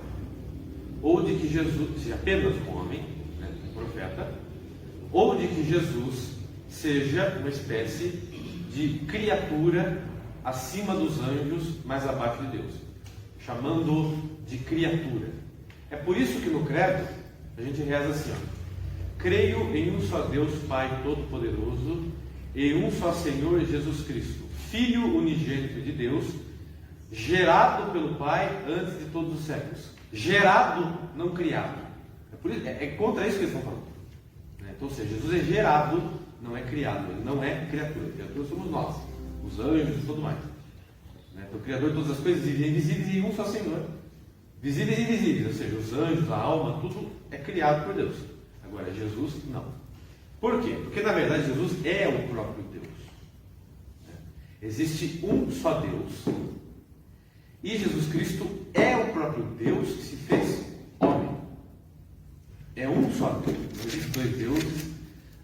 ou de que Jesus seja apenas um homem, um profeta, ou de que Jesus seja uma espécie de criatura acima dos anjos, mais abaixo de Deus, chamando de criatura. É por isso que no credo a gente reza assim, creio em um só Deus Pai Todo-Poderoso, e um só Senhor Jesus Cristo, Filho unigênito de Deus, gerado pelo Pai antes de todos os séculos. Gerado, não criado. É contra isso que eles estão falando. Então, ou seja, Jesus é gerado, não é criado. Ele não é criatura. Criatura somos nós, os anjos e tudo mais. Então, o Criador de todas as coisas, invisíveis, e um só Senhor. Visíveis e invisíveis, ou seja, os anjos, a alma, tudo é criado por Deus. Agora, Jesus, não. Por quê? Porque, na verdade, Jesus é o próprio Deus. Existe um só Deus, e Jesus Cristo é o próprio Deus que se fez homem. É um só Deus, não existem dois deuses.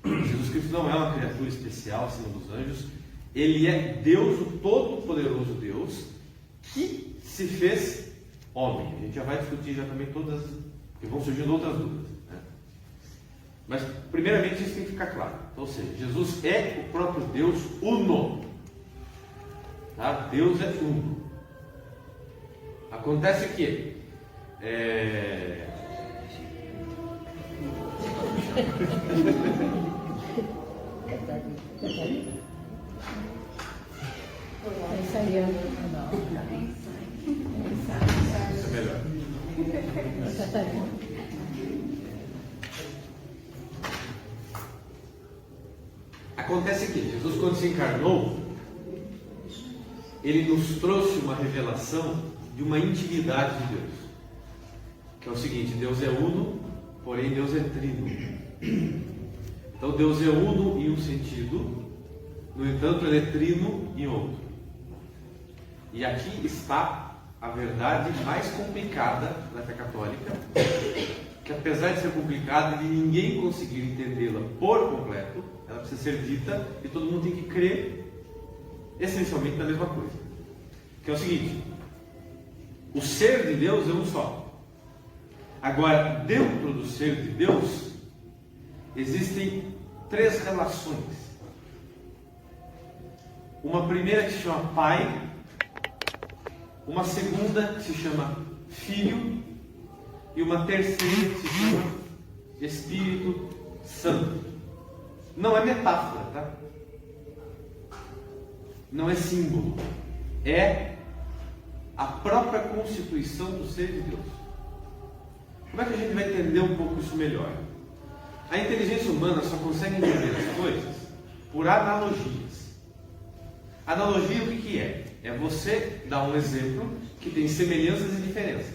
Jesus Cristo não é uma criatura especial acima dos anjos. Ele é Deus, o Todo-Poderoso Deus, que se fez homem. A gente já vai discutir já também todas, porque vão surgindo outras dúvidas. Mas, primeiramente, isso tem que ficar claro. Então, ou seja, Jesus é o próprio Deus uno. Tá? Deus é uno. Acontece que isso é melhor. Acontece que Jesus, quando se encarnou, ele nos trouxe uma revelação de uma intimidade de Deus, que é o seguinte: Deus é uno, porém Deus é trino. Então Deus é uno em um sentido, no entanto ele é trino em outro. E aqui está a verdade mais complicada da fé católica, que apesar de ser complicada e de ninguém conseguir entendê-la por completo, ela precisa ser dita e todo mundo tem que crer essencialmente na mesma coisa, que é o seguinte: o ser de Deus é um só. Agora, dentro do ser de Deus existem três relações. Uma primeira que se chama Pai, uma segunda que se chama Filho e uma terceira que se chama Espírito Santo. Não é metáfora, tá? Não é símbolo. É a própria constituição do ser de Deus. Como é que a gente vai entender um pouco isso melhor? A inteligência humana só consegue entender as coisas por analogias. Analogia, o que é? É você dar um exemplo que tem semelhanças e diferenças.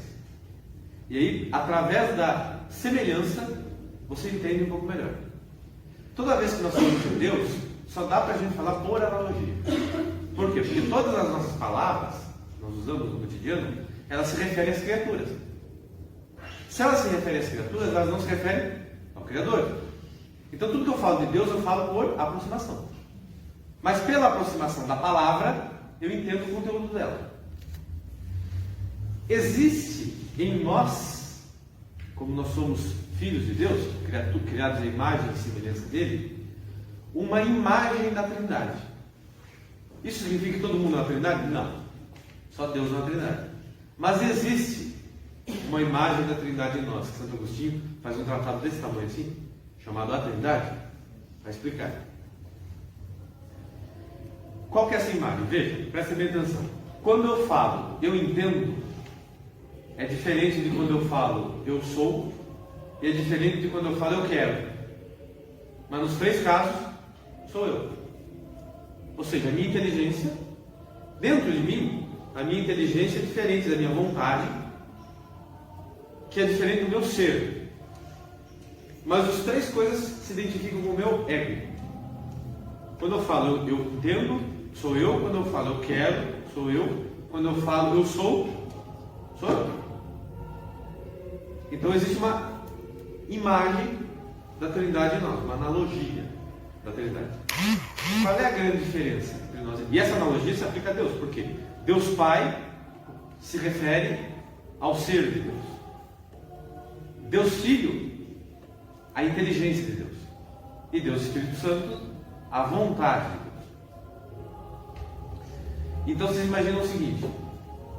E aí, através da semelhança, você entende um pouco melhor. Toda vez que nós falamos de Deus, só dá para a gente falar por analogia. Por quê? Porque todas as nossas palavras que nós usamos no cotidiano, elas se referem às criaturas. Se elas se referem às criaturas, elas não se referem ao Criador. Então tudo que eu falo de Deus, eu falo por aproximação. Mas pela aproximação da palavra, eu entendo o conteúdo dela. Existe em nós como nós somos filhos de Deus, criados à imagem e semelhança dele, uma imagem da Trindade. Isso significa que todo mundo é uma Trindade? Não. Só Deus é uma Trindade. Mas existe uma imagem da Trindade em nós, que Santo Agostinho faz um tratado desse tamanho assim, chamado A Trindade, para explicar. Qual que é essa imagem? Veja, preste bem atenção. Quando eu falo, eu entendo, é diferente de quando eu falo, eu sou, e é diferente de quando eu falo, eu quero. Mas nos 3 casos, sou eu. Ou seja, a minha inteligência, dentro de mim, a minha inteligência é diferente da minha vontade, que é diferente do meu ser. Mas as 3 coisas se identificam com o meu ego. Quando eu falo, eu entendo, sou eu. Quando eu falo, eu quero, sou eu. Quando eu falo, eu sou eu. Então existe uma imagem da Trindade em nós, uma analogia da Trindade. Qual é a grande diferença entre nós? E essa analogia se aplica a Deus, porque Deus Pai se refere ao ser de Deus. Deus Filho, a inteligência de Deus. E Deus Espírito Santo, a vontade de Deus. Então vocês imaginam o seguinte: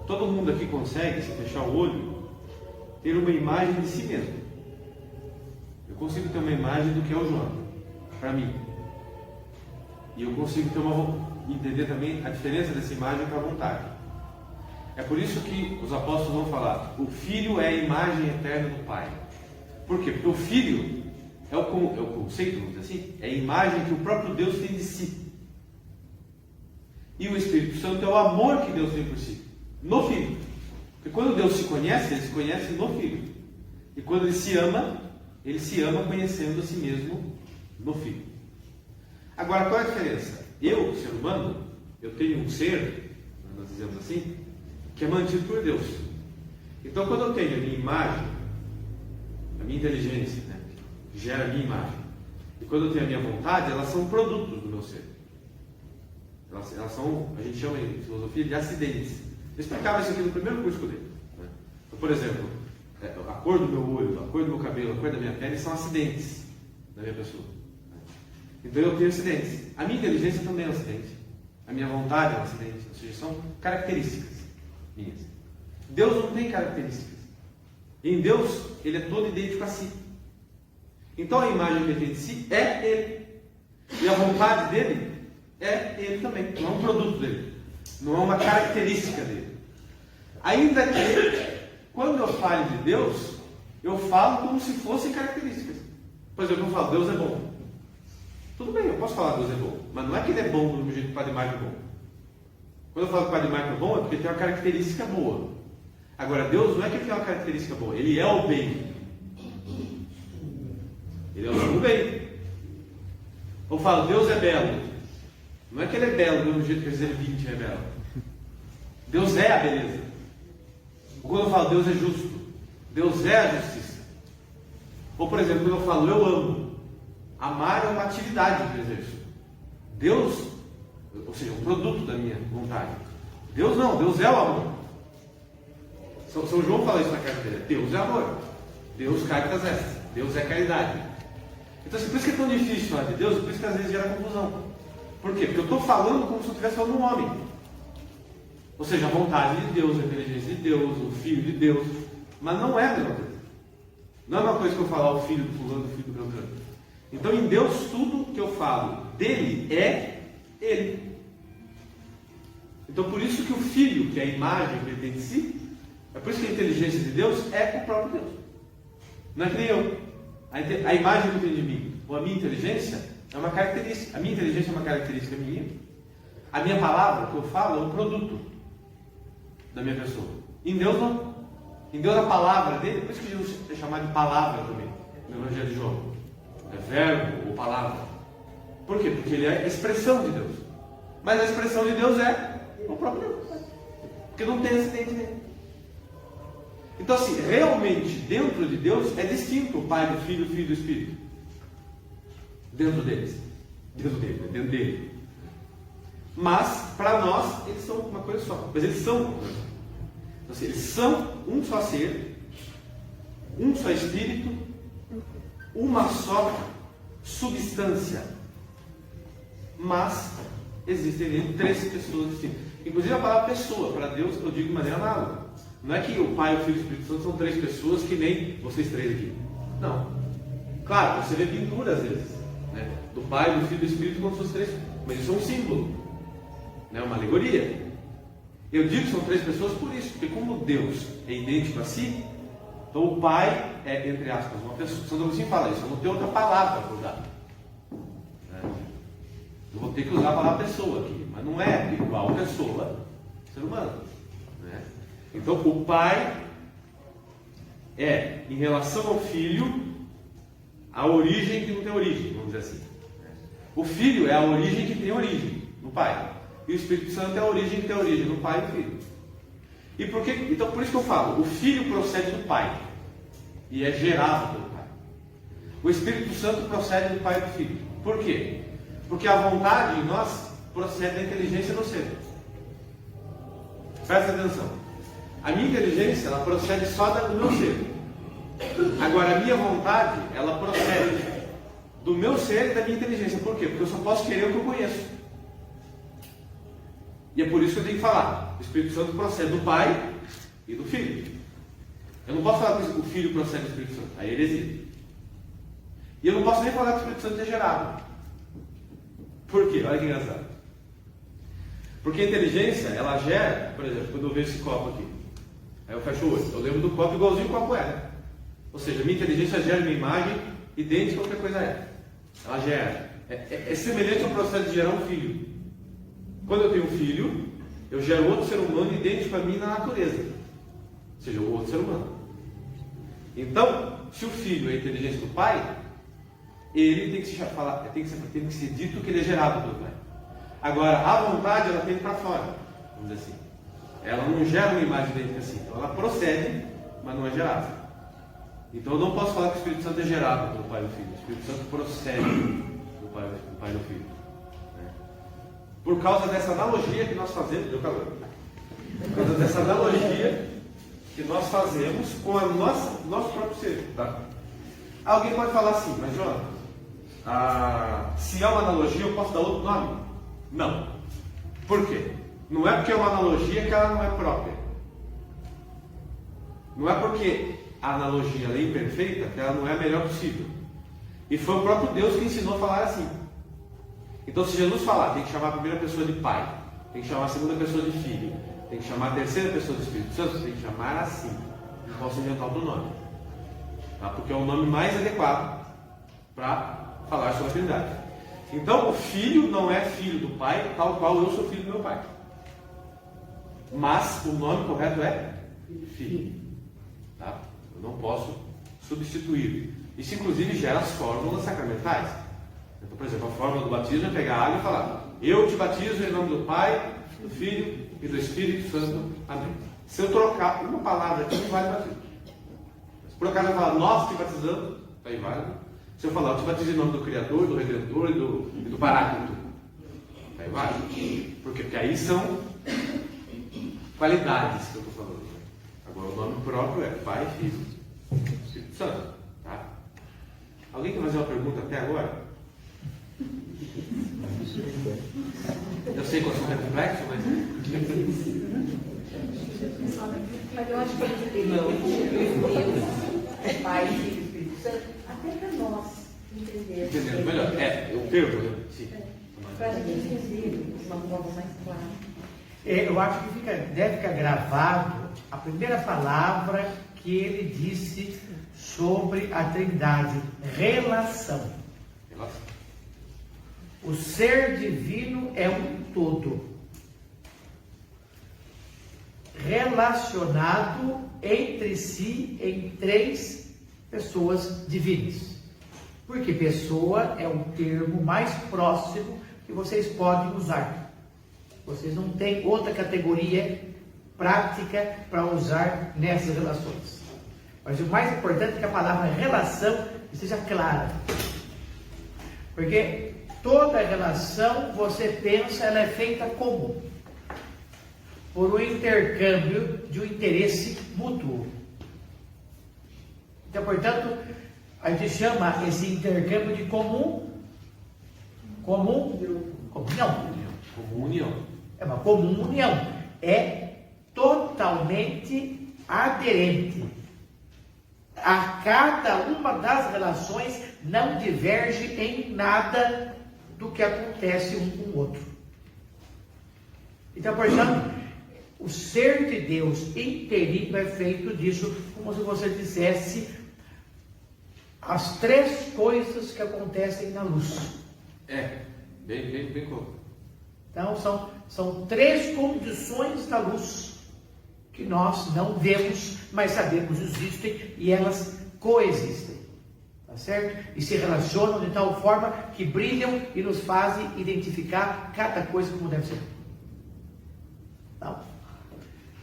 todo mundo aqui consegue, se fechar o olho, ter uma imagem de si mesmo. Eu consigo ter uma imagem do que é o João, para mim. E eu consigo entender também a diferença dessa imagem com a vontade. É por isso que os apóstolos vão falar: o Filho é a imagem eterna do Pai. Por quê? Porque o Filho é o conceito, vamos dizer assim, é a imagem que o próprio Deus tem de si. E o Espírito Santo é o amor que Deus tem por si, no Filho. Porque quando Deus se conhece, ele se conhece no Filho. E quando ele se ama conhecendo a si mesmo no Filho. Agora, qual é a diferença? Eu, ser humano, eu tenho um ser, nós dizemos assim, que é mantido por Deus. Então, quando eu tenho a minha imagem, a minha inteligência, né, que gera a minha imagem, e quando eu tenho a minha vontade, elas são produtos do meu ser. Elas são, a gente chama em filosofia de acidentes. Eu explicava isso aqui no primeiro curso que eu dei. Né? Então, por exemplo, a cor do meu olho, a cor do meu cabelo, a cor da minha pele são acidentes da minha pessoa. Então eu tenho acidentes. A minha inteligência também é um acidente. A minha vontade é um acidente. Ou seja, são características minhas. Deus não tem características. Em Deus, ele é todo idêntico a si. Então a imagem que ele tem de si é ele. E a vontade dele é ele também. Não é um produto dele. Não é uma característica dele. Ainda que, quando eu falo de Deus, eu falo como se fossem características. Por exemplo, eu falo, Deus é bom. Tudo bem, eu posso falar que Deus é bom, mas não é que ele é bom do mesmo jeito que o Padre Marco é bom. Quando eu falo que o Padre Marco é bom, é porque tem uma característica boa. Agora, Deus não é que ele tem uma característica boa, ele é o bem. Ele é o bem. Eu falo, Deus é belo. Não é que ele é belo do mesmo jeito que Gisele 20 é belo. Deus é a beleza. Ou quando eu falo, Deus é justo. Deus é a justiça. Ou, por exemplo, quando eu falo, eu amo. Amar é uma atividade que eu exerço. Deus, ou seja, um produto da minha vontade. Deus não, Deus é o amor. São João fala isso na carta dele. Deus é amor. Deus caritas est. Deus é caridade. Então, assim, por isso que é tão difícil falar de Deus, por isso que às vezes gera confusão. Por quê? Porque eu estou falando como se eu estivesse falando um homem. Ou seja, a vontade de Deus, a inteligência de Deus, o Filho de Deus. Mas não é a mesma coisa. Não é uma coisa que eu falar o Filho do fulano, o Filho do Beltrano. Então, em Deus, tudo que eu falo dele é ele. Então, por isso que o Filho, que é a imagem que ele tem de si, é por isso que a inteligência de Deus é o próprio Deus. Não é que nem eu. A imagem que eu tenho de mim, ou a minha inteligência, é uma característica. A minha inteligência é uma característica minha. A minha palavra, que eu falo, é um produto da minha pessoa. Em Deus, não. Em Deus, a palavra dele, por isso que Jesus é chamado de palavra também, no Evangelho de João. É verbo ou palavra. Por quê? Porque ele é a expressão de Deus. Mas a expressão de Deus é o próprio Deus. Porque não tem acidente nele. Então, assim, realmente, dentro de Deus, é distinto o Pai do Filho, o Filho do Espírito. Dentro deles. Dentro dele. Mas, para nós, eles são uma coisa só. Mas eles são uma coisa só. Então, assim, eles são um só ser, um só Espírito, uma só substância. Mas existem 3 pessoas distintas. Inclusive a palavra pessoa, para Deus, eu digo de maneira análoga. Não é que o Pai, o Filho e o Espírito Santo são 3 pessoas que nem vocês 3 aqui. Não. Claro, você vê pintura às vezes, né? Do Pai, do Filho e do Espírito como se fossem 3. Mas isso é um símbolo, né? Uma alegoria. Eu digo que são 3 pessoas por isso, porque como Deus é idêntico a si, então o Pai é, entre aspas, uma pessoa. Santo Agostinho fala isso, eu não tenho outra palavra para usar. Eu vou ter que usar a palavra pessoa aqui, mas não é igual pessoa, ser humano, né? Então o Pai é, em relação ao Filho, a origem que não tem origem, vamos dizer assim. O Filho é a origem que tem origem no Pai. E o Espírito Santo é a origem que tem origem no Pai e no Filho. E por que? Então por isso que eu falo, o Filho procede do Pai e é gerado pelo Pai. O Espírito Santo procede do Pai e do Filho. Por quê? Porque a vontade em nós procede da inteligência do ser. Presta atenção. A minha inteligência, ela procede só do meu ser. Agora, a minha vontade, ela procede do meu ser e da minha inteligência. Por quê? Porque eu só posso querer o que eu conheço. E é por isso que eu tenho que falar. O Espírito Santo procede do Pai e do Filho. Eu não posso falar que o Filho procede do Espírito Santo. Aí ele existe. E eu não posso nem falar que o Espírito Santo é gerado. Por quê? Olha que engraçado. Porque a inteligência, ela gera, por exemplo, quando eu vejo esse copo aqui, aí eu fecho o olho, eu lembro do copo igualzinho o copo é. Ou seja, a minha inteligência gera uma imagem idêntica a qualquer coisa é. Ela gera. É semelhante ao processo de gerar um filho. Quando eu tenho um filho, eu gero outro ser humano idêntico a mim na natureza. Ou seja, o outro ser humano. Então, se o filho é a inteligência do pai, ele tem que ser dito que ele é gerado pelo Pai. Agora, a vontade, ela tem para fora, vamos dizer assim. Ela não gera uma imagem idêntica assim. Então, ela procede, mas não é gerada. Então, eu não posso falar que o Espírito Santo é gerado pelo Pai e do Filho. O Espírito Santo procede do Pai e do Filho. Né? Por causa dessa analogia que nós fazemos, deu calor. Por causa dessa analogia que nós fazemos com a nosso próprio ser. Tá? Alguém pode falar assim, mas João, se é uma analogia, eu posso dar outro nome? Não. Por quê? Não é porque é uma analogia que ela não é própria. Não é porque a analogia ela é imperfeita que ela não é a melhor possível. E foi o próprio Deus que ensinou a falar assim. Então, se Jesus falar, tem que chamar a primeira pessoa de Pai, tem que chamar a segunda pessoa de Filho, tem que chamar a terceira pessoa de Espírito Santo, tem que chamar assim. Não posso inventar outro nome. Tá? Porque é o nome mais adequado para falar sobre a Trindade. Então, o Filho não é filho do Pai, tal qual eu sou filho do meu Pai. Mas o nome correto é Filho. Tá? Eu não posso substituir. Isso, inclusive, gera as fórmulas sacramentais. Então, por exemplo, a fórmula do batismo é pegar água e falar: eu te batizo em nome do Pai, do Filho e do Espírito Santo. Amém. Se eu trocar uma palavra aqui, não vale batismo. Se por acaso eu falar nós te batizamos, está inválido. Se eu falar, eu te batizo em nome do Criador, do Redentor e do Paráclito, está inválido. Por quê? Porque aí são qualidades que eu estou falando. Agora o nome próprio é Pai, Filho e Espírito Santo. Tá? Alguém quer fazer uma pergunta até agora? Eu sei que o assunto é complexo, mas eu acho que Deus, Pai, Filho e Espírito Santo, até para nós entendermos. Entendendo melhor. O termo, né? Sim. Para a gente entender de uma forma mais clara. Eu acho que deve ficar gravado a primeira palavra que ele disse sobre a Trindade: relação. O ser divino é um todo, relacionado entre si em 3 pessoas divinas. Porque pessoa é um termo mais próximo que vocês podem usar. Vocês não têm outra categoria prática para usar nessas relações. Mas o mais importante é que a palavra relação esteja clara. Porque toda relação, você pensa, ela é feita como? Por um intercâmbio de um interesse mútuo. Então, portanto, a gente chama esse intercâmbio de comunhão. Comunhão. É uma comunhão. É totalmente aderente. A cada uma das relações não diverge em nada do que acontece um com o outro. Então, portanto, o ser de Deus inteirinho é feito disso, como se você dissesse as três coisas que acontecem na luz. Bem colocado. Então, são três condições da luz que nós não vemos, mas sabemos existem e elas coexistem. Tá certo? E se relacionam de tal forma que brilham e nos fazem identificar cada coisa como deve ser. Não.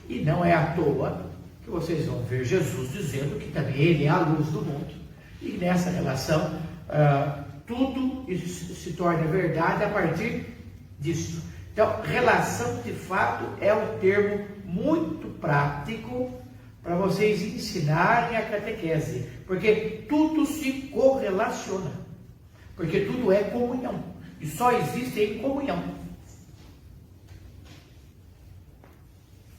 E não é à toa que vocês vão ver Jesus dizendo que também Ele é a luz do mundo. E nessa relação, tudo se torna verdade a partir disso. Então, relação de fato é um termo muito prático para vocês ensinarem a catequese, porque tudo se correlaciona, porque tudo é comunhão, e só existe em comunhão.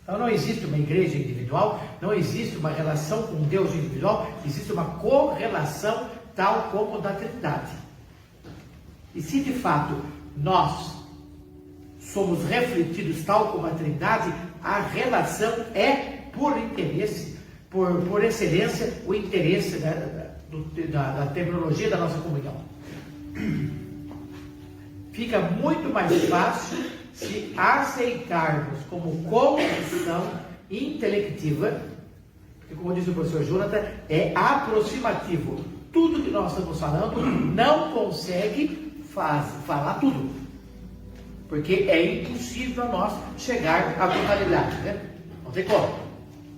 Então não existe uma igreja individual, não existe uma relação com Deus individual, existe uma correlação tal como da Trindade. E se de fato nós somos refletidos tal como a Trindade, a relação é por interesse, por excelência, o interesse da terminologia da nossa comunhão. Fica muito mais fácil se aceitarmos como condição intelectiva, porque, como diz o professor Jonathan, é aproximativo. Tudo que nós estamos falando não consegue falar tudo, porque é impossível nós chegar à totalidade, né? Não tem como.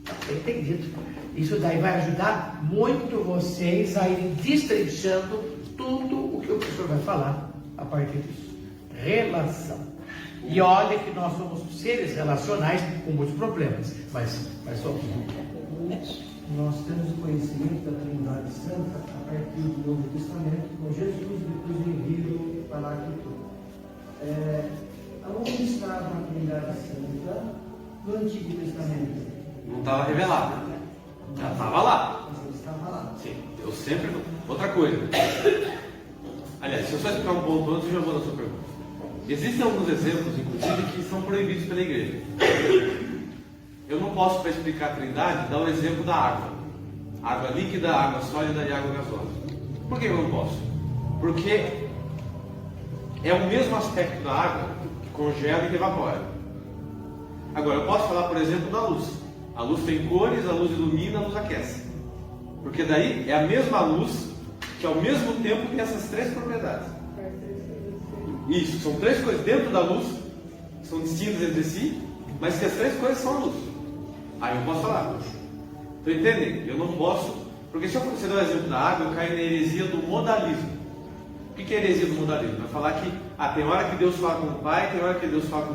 Não tem entendido. Isso daí vai ajudar muito vocês a irem destrinchando tudo o que o professor vai falar a partir disso. Relação. E olha que nós somos seres relacionais com muitos problemas, mas só nós temos o conhecimento da Trindade Santa a partir do Novo Testamento, com Jesus e depois do envio Paráclito. Aonde estava a Trindade Santa no Antigo Testamento? Não estava revelado. Já estava lá. Mas estava lá. Sim, eu sempre. Outra coisa. Aliás, deixa eu só explicar um ponto antes e já vou na sua pergunta. Existem alguns exemplos, inclusive, que são proibidos pela igreja. Eu não posso, para explicar a Trindade, dar o exemplo da água. Água líquida, água sólida e água gasosa. Por que eu não posso? Porque é o mesmo aspecto da água que congela e que evapora. Agora, eu posso falar, por exemplo, da luz. A luz tem cores, a luz ilumina, a luz aquece. Porque daí é a mesma luz que ao mesmo tempo tem essas três propriedades. Isso, são três coisas dentro da luz, são distintas entre si, mas que as três coisas são a luz. Aí eu posso falar. Então entendem? Eu não posso, porque se você der o exemplo da água, eu caio na heresia do modalismo. O que é heresia do modalismo? Vai falar que tem hora que Deus fala com o Pai, tem hora que Deus fala com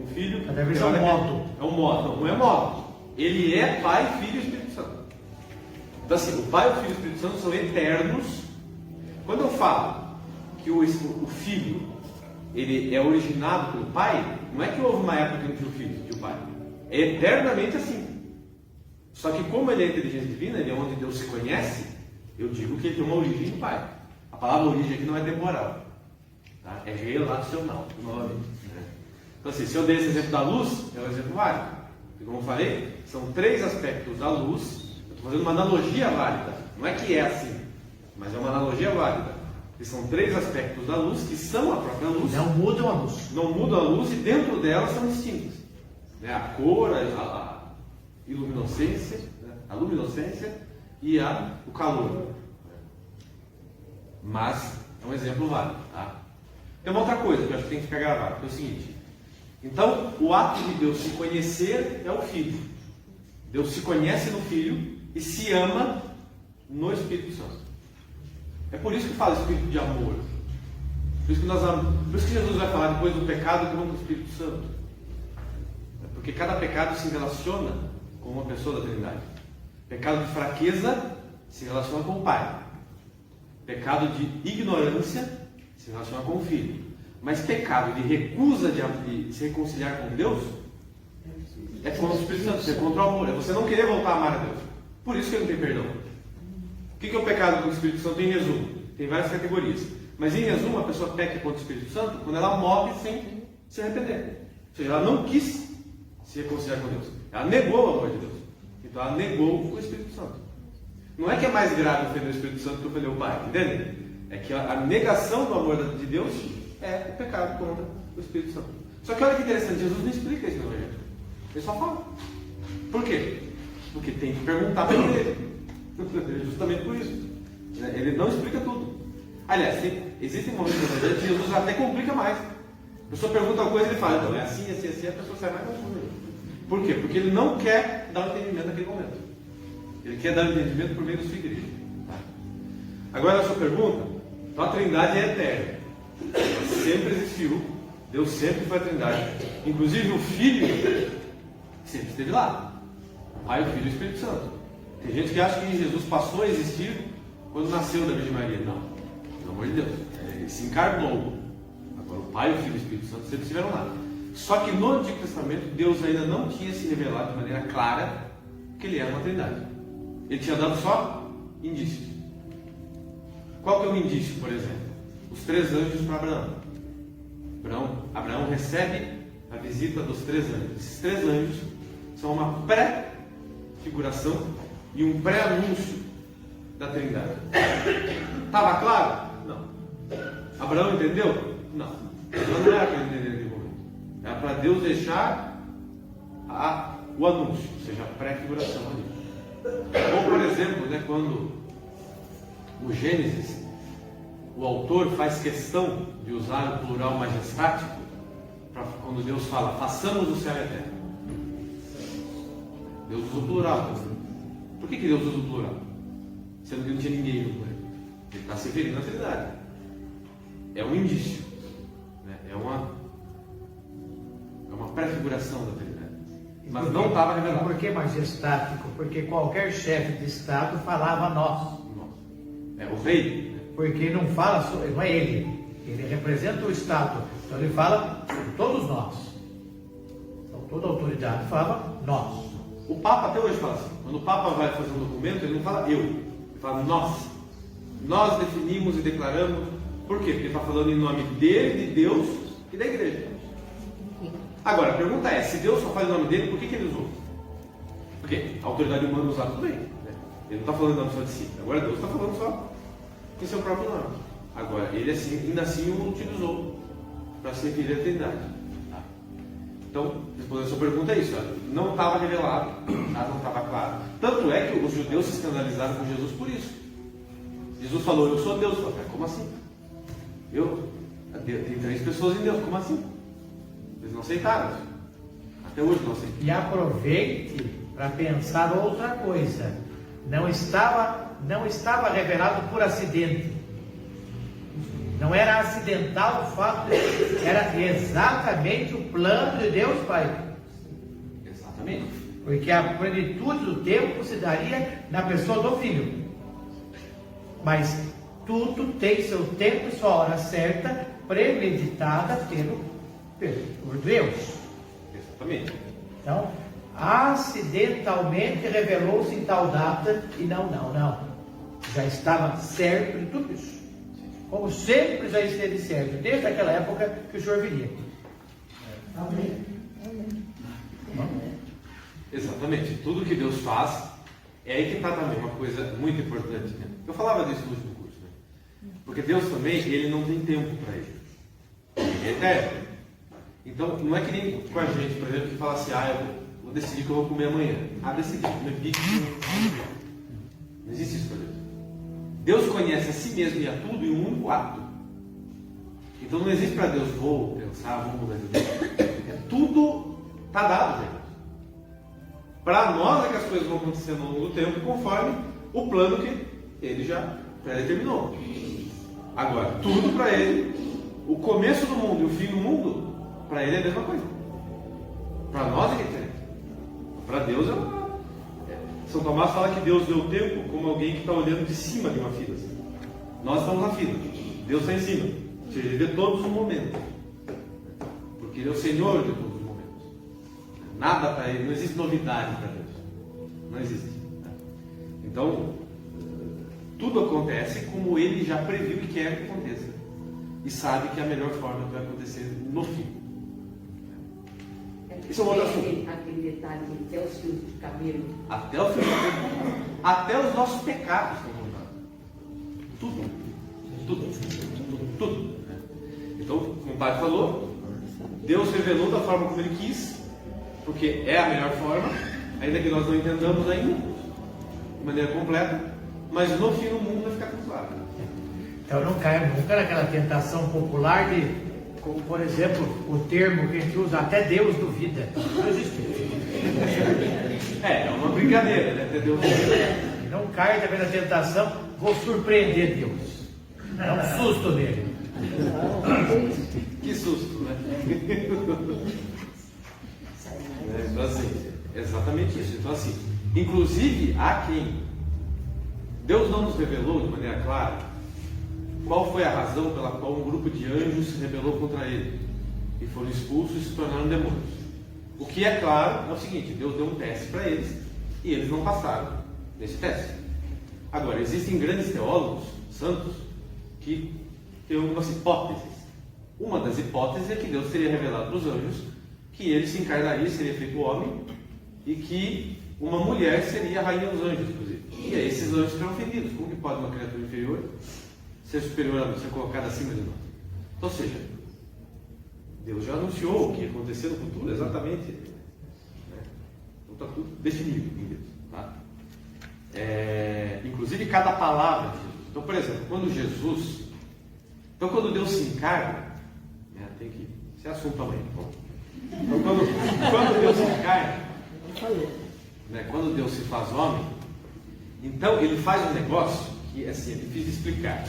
o Filho. Cada vez é um modo. É um modo, não é modo. Ele é Pai, Filho e Espírito Santo. Então assim, o Pai, o Filho e o Espírito Santo são eternos. Quando eu falo que o Filho ele é originado pelo Pai, não é que houve uma época que não tinha o Filho, tinha o Pai. É eternamente assim. Só que como ele é inteligência divina, ele é onde Deus se conhece, eu digo que ele tem uma origem do Pai. A palavra origem aqui não é temporal, tá? É relacional, novamente. Né? Então assim, se eu dei esse exemplo da luz, é um exemplo válido. E como eu falei, são três aspectos da luz. Eu estou fazendo uma analogia válida. Não é que é assim, mas é uma analogia válida. Que são três aspectos da luz que são a própria luz. Não mudam a luz. Não mudam a luz e dentro delas são distintas. Né? A cor, a iluminescência, né? A luminescência e o calor. Mas é um exemplo válido. Tá? Tem uma outra coisa que eu acho que tem que ficar gravado, que é o seguinte. Então, o ato de Deus se conhecer é o Filho. Deus se conhece no Filho e se ama no Espírito Santo. É por isso que fala Espírito de amor. Por isso que nós amamos. Por isso que Jesus vai falar depois do pecado que vamos do Espírito Santo. É porque cada pecado se relaciona com uma pessoa da Trindade. Pecado de fraqueza se relaciona com o pai. Pecado de ignorância se relaciona com o filho. Mas pecado de recusa de se reconciliar com Deus é contra o Espírito Santo, é contra o amor, é você não querer voltar a amar a Deus. Por isso que ele não tem perdão. O que é o pecado contra o Espírito Santo em resumo? Tem várias categorias. Mas em resumo, a pessoa peca contra o Espírito Santo quando ela morre sem se arrepender. Ou seja, ela não quis se reconciliar com Deus. Ela negou o amor de Deus. Então ela negou o Espírito Santo. Não é que é mais grave ofender o Espírito Santo que ofender o Pai, entende? É que a negação do amor de Deus é o pecado contra o Espírito Santo. Só que olha que interessante, Jesus não explica isso no Evangelho. Ele só fala. Por quê? Porque tem que perguntar para ele. Justamente por isso. Ele não explica tudo. Aliás, existem momentos no Evangelho que Jesus até complica mais. A pessoa pergunta uma coisa e ele fala, então é assim, assim, assim, a pessoa sai mais confundida. Por quê? Porque ele não quer dar o entendimento naquele momento. Ele quer dar o entendimento por meio da sua igreja. Tá? Agora a sua pergunta, então a Trindade é eterna. Ela sempre existiu. Deus sempre foi a Trindade. Inclusive o Filho sempre esteve lá. O Pai, o Filho e o Espírito Santo. Tem gente que acha que Jesus passou a existir quando nasceu da Virgem Maria. Não. Pelo amor de Deus. Ele se encarnou. Agora o Pai, o Filho e o Espírito Santo sempre estiveram lá. Só que no Antigo Testamento, Deus ainda não tinha se revelado de maneira clara que Ele era uma Trindade. Ele tinha dado só indícios. Qual que é o indício, por exemplo? Os 3 anjos para Abraão. Abraão recebe a visita dos 3 anjos. Esses 3 anjos são uma pré-figuração e um pré-anúncio da Trindade. Estava claro? Não. Abraão entendeu? Não. Então não era para ele entender naquele momento. Era para Deus deixar o anúncio, ou seja, a pré-figuração ali. Ou, por exemplo, quando o Gênesis, o autor faz questão de usar o plural majestático, quando Deus fala, façamos o céu e a terra. Deus usa o plural. Por que Deus usa o plural? Sendo que não tinha ninguém no planeta. Ele está se referindo à Trindade. É um indício. É uma prefiguração da Trindade. Mas não estava revelado. Por que majestático? Porque qualquer chefe de Estado falava nós. É o rei. Porque não fala, não é ele. Ele representa o Estado. Então ele fala todos nós. Então toda autoridade fala nós. O Papa até hoje fala assim. Quando o Papa vai fazer um documento, ele não fala eu. Ele fala nós. Nós definimos e declaramos. Por quê? Porque ele está falando em nome dele, de Deus e da igreja. Agora, a pergunta é, se Deus só faz o nome dele, por que ele usou? Porque a autoridade humana usar tudo bem. Ele não está falando em nome só de si. Agora Deus está falando só em seu próprio nome. Agora, ele ainda assim o utilizou para se referir à Trindade. Tá? Então, respondendo a sua pergunta é isso. Não estava revelado, não estava claro. Tanto é que os judeus se escandalizaram com Jesus por isso. Jesus falou, eu sou Deus. Falei, como assim? Tem 3 pessoas em Deus, como assim? Eles não aceitaram. Até hoje não aceitam. E aproveite para pensar outra coisa. Não estava revelado por acidente. Não era acidental o fato, era exatamente o plano de Deus Pai. Exatamente. Porque a plenitude do tempo se daria na pessoa do Filho. Mas tudo tem seu tempo e sua hora certa, premeditada por Deus. Exatamente. Então, acidentalmente revelou-se em tal data e não. Já estava certo de tudo isso. Como sempre já esteve certo, desde aquela época que o Senhor viria. Amém. Exatamente. Tudo que Deus faz, é aí que está também uma coisa muito importante. Né? Eu falava disso no último curso. Né? Porque Deus também, Ele não tem tempo para Ele. Ele é eterno. Então, não é que nem com a gente, por exemplo, que fala assim, eu vou decidir o que eu vou comer amanhã. Decidi, comer pizza. Não existe isso para Deus. Deus conhece a si mesmo e a tudo em um único ato. Então não existe para Deus, vou pensar, vou mudar de Deus. Tudo está dado, gente. Para nós é que as coisas vão acontecendo ao longo do tempo, conforme o plano que Ele já predeterminou. Agora, tudo para Ele, o começo do mundo e o fim do mundo, para Ele é a mesma coisa. Para nós é que é diferente. Para Deus São Tomás fala que Deus vê o tempo como alguém que está olhando de cima de uma fila. Nós estamos na fila, Deus está em cima. Ou seja, Ele vê todos os momentos. Porque Ele é o Senhor de todos os momentos. Nada para Ele, não existe novidade para Deus. Não existe. Então, tudo acontece como Ele já previu e quer que aconteça. E sabe que é a melhor forma que vai acontecer no fim. Isso é um outro assunto. Aquele detalhe de até os fios de cabelo. Até o fio de cabelo. Até os nossos pecados estão contados. Tudo. Tudo. Tudo. Então, como o pai falou, Deus revelou da forma como Ele quis, porque é a melhor forma, ainda que nós não entendamos ainda, de maneira completa, mas no fim o mundo vai ficar tudo claro. Então não cai nunca naquela tentação popular de, como por exemplo, o termo que a gente usa, até Deus duvida. Não existe. É uma brincadeira, né? Até Deus duvida. Não cai também na tentação, vou surpreender Deus. Dá um susto nele. Que susto, né? Então assim, exatamente isso. Então assim, inclusive há quem Deus não nos revelou de maneira clara qual foi a razão pela qual um grupo de anjos se rebelou contra Ele e foram expulsos e se tornaram demônios. O que é claro é o seguinte: Deus deu um teste para eles e eles não passaram nesse teste. Agora, existem grandes teólogos santos que têm algumas hipóteses. Uma das hipóteses é que Deus teria revelado para os anjos que ele se encarnaria, seria feito homem, e que uma mulher seria a rainha dos anjos, inclusive. E aí esses anjos serão ofendidos. Como que pode uma criatura inferior ser superior a nós, ser colocada acima de nós? Ou seja, Deus já anunciou o que ia acontecer no futuro, exatamente. Né? Então está tudo definido em Deus. Tá? Inclusive cada palavra de Jesus. Então, por exemplo, quando Deus se encarna, né, tem que ser assunto também. Bom. Então, quando Deus se encarna, né, quando Deus se faz homem, então Ele faz um negócio que assim, é difícil de explicar.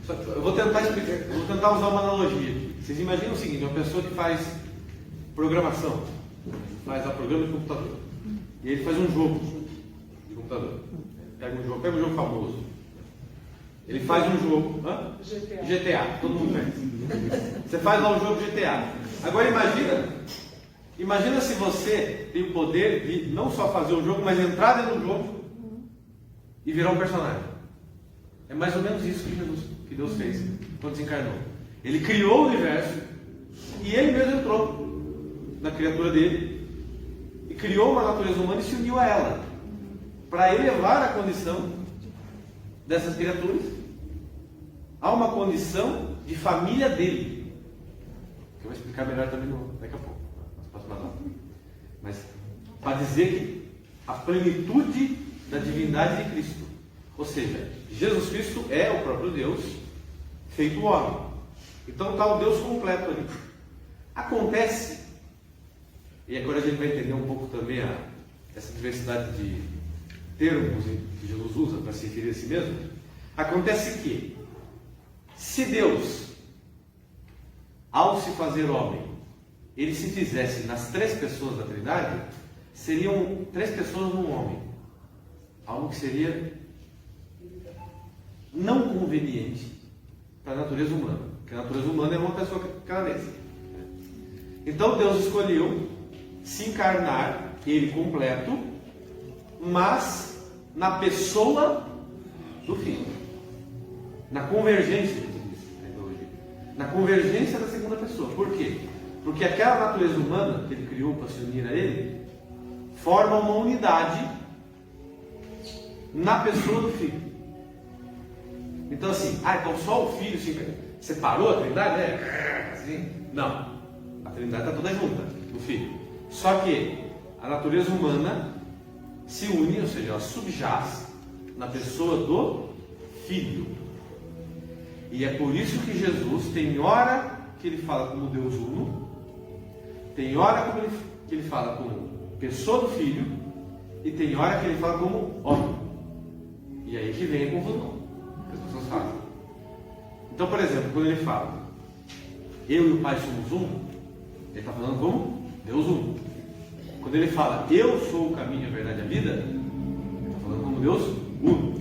Eu vou tentar explicar, vou tentar usar uma analogia aqui. Vocês imaginam o seguinte: uma pessoa que faz programação, faz a programa de computador, e ele faz um jogo de computador. Pega um jogo famoso. Ele faz um jogo, GTA, todo mundo conhece. Você faz lá um jogo GTA. Agora imagina se você tem o poder de não só fazer o jogo, mas entrar dentro do jogo e virar um personagem. É mais ou menos isso que Deus fez quando se encarnou. Ele criou o universo e Ele mesmo entrou na criatura dele e criou uma natureza humana e se uniu a ela para elevar a condição dessas criaturas a uma condição de família dele, que eu vou explicar melhor também daqui a pouco, nas próximas aulas. Mas para dizer que a plenitude da divindade de Cristo, ou seja, Jesus Cristo é o próprio Deus feito homem. Então está o Deus completo ali. Acontece, e agora a gente vai entender um pouco também essa diversidade de termos que Jesus usa para se referir a si mesmo. Acontece que, se Deus, ao se fazer homem, Ele se fizesse nas três pessoas da Trindade, seriam três pessoas num homem. Algo que seria não conveniente para a natureza humana, porque a natureza humana é uma pessoa cada vez. Então Deus escolheu se encarnar, Ele completo, mas na pessoa do Filho, na convergência, na convergência da segunda pessoa. Por quê? Porque aquela natureza humana que Ele criou para se unir a Ele forma uma unidade na pessoa do Filho. Então assim, então só o Filho se separou a Trindade? Assim? Não. A Trindade está toda junta, no Filho. Só que a natureza humana se une, ou seja, ela subjaz na pessoa do Filho. E é por isso que Jesus tem hora que Ele fala como Deus Uno, tem hora que Ele fala como pessoa do Filho, e tem hora que Ele fala como homem. E aí que vem a confusão que as pessoas fazem. Então, por exemplo, quando Ele fala eu e o Pai somos um, Ele está falando como Deus um. Quando Ele fala eu sou o caminho, a verdade e a vida, falando como Deus uno.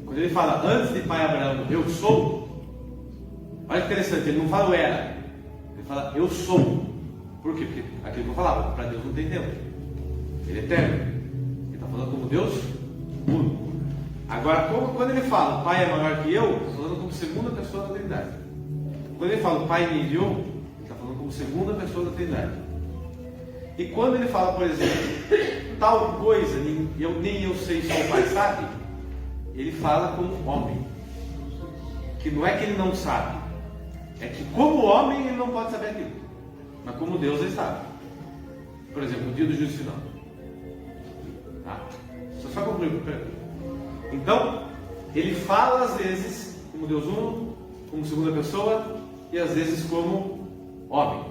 Quando ele fala antes de pai Abraão, eu sou, olha que interessante, ele não fala eu era, ele fala eu sou. Por quê? Porque aquilo que eu falava, para Deus não tem tempo, ele é eterno, ele está falando como Deus uno. Agora, quando ele fala o pai é maior que eu, está falando como segunda pessoa da Trindade. Quando ele fala o pai me enviou, ele está falando como segunda pessoa da Trindade. E quando ele fala, por exemplo, tal coisa, nem eu sei se o pai sabe, ele fala como homem. Que não é que ele não sabe, é que como homem ele não pode saber aquilo, mas como Deus ele sabe. Por exemplo, o dia do juízo final. Tá? Só concluir. Então, ele fala às vezes como Deus uno, como segunda pessoa, e às vezes como homem.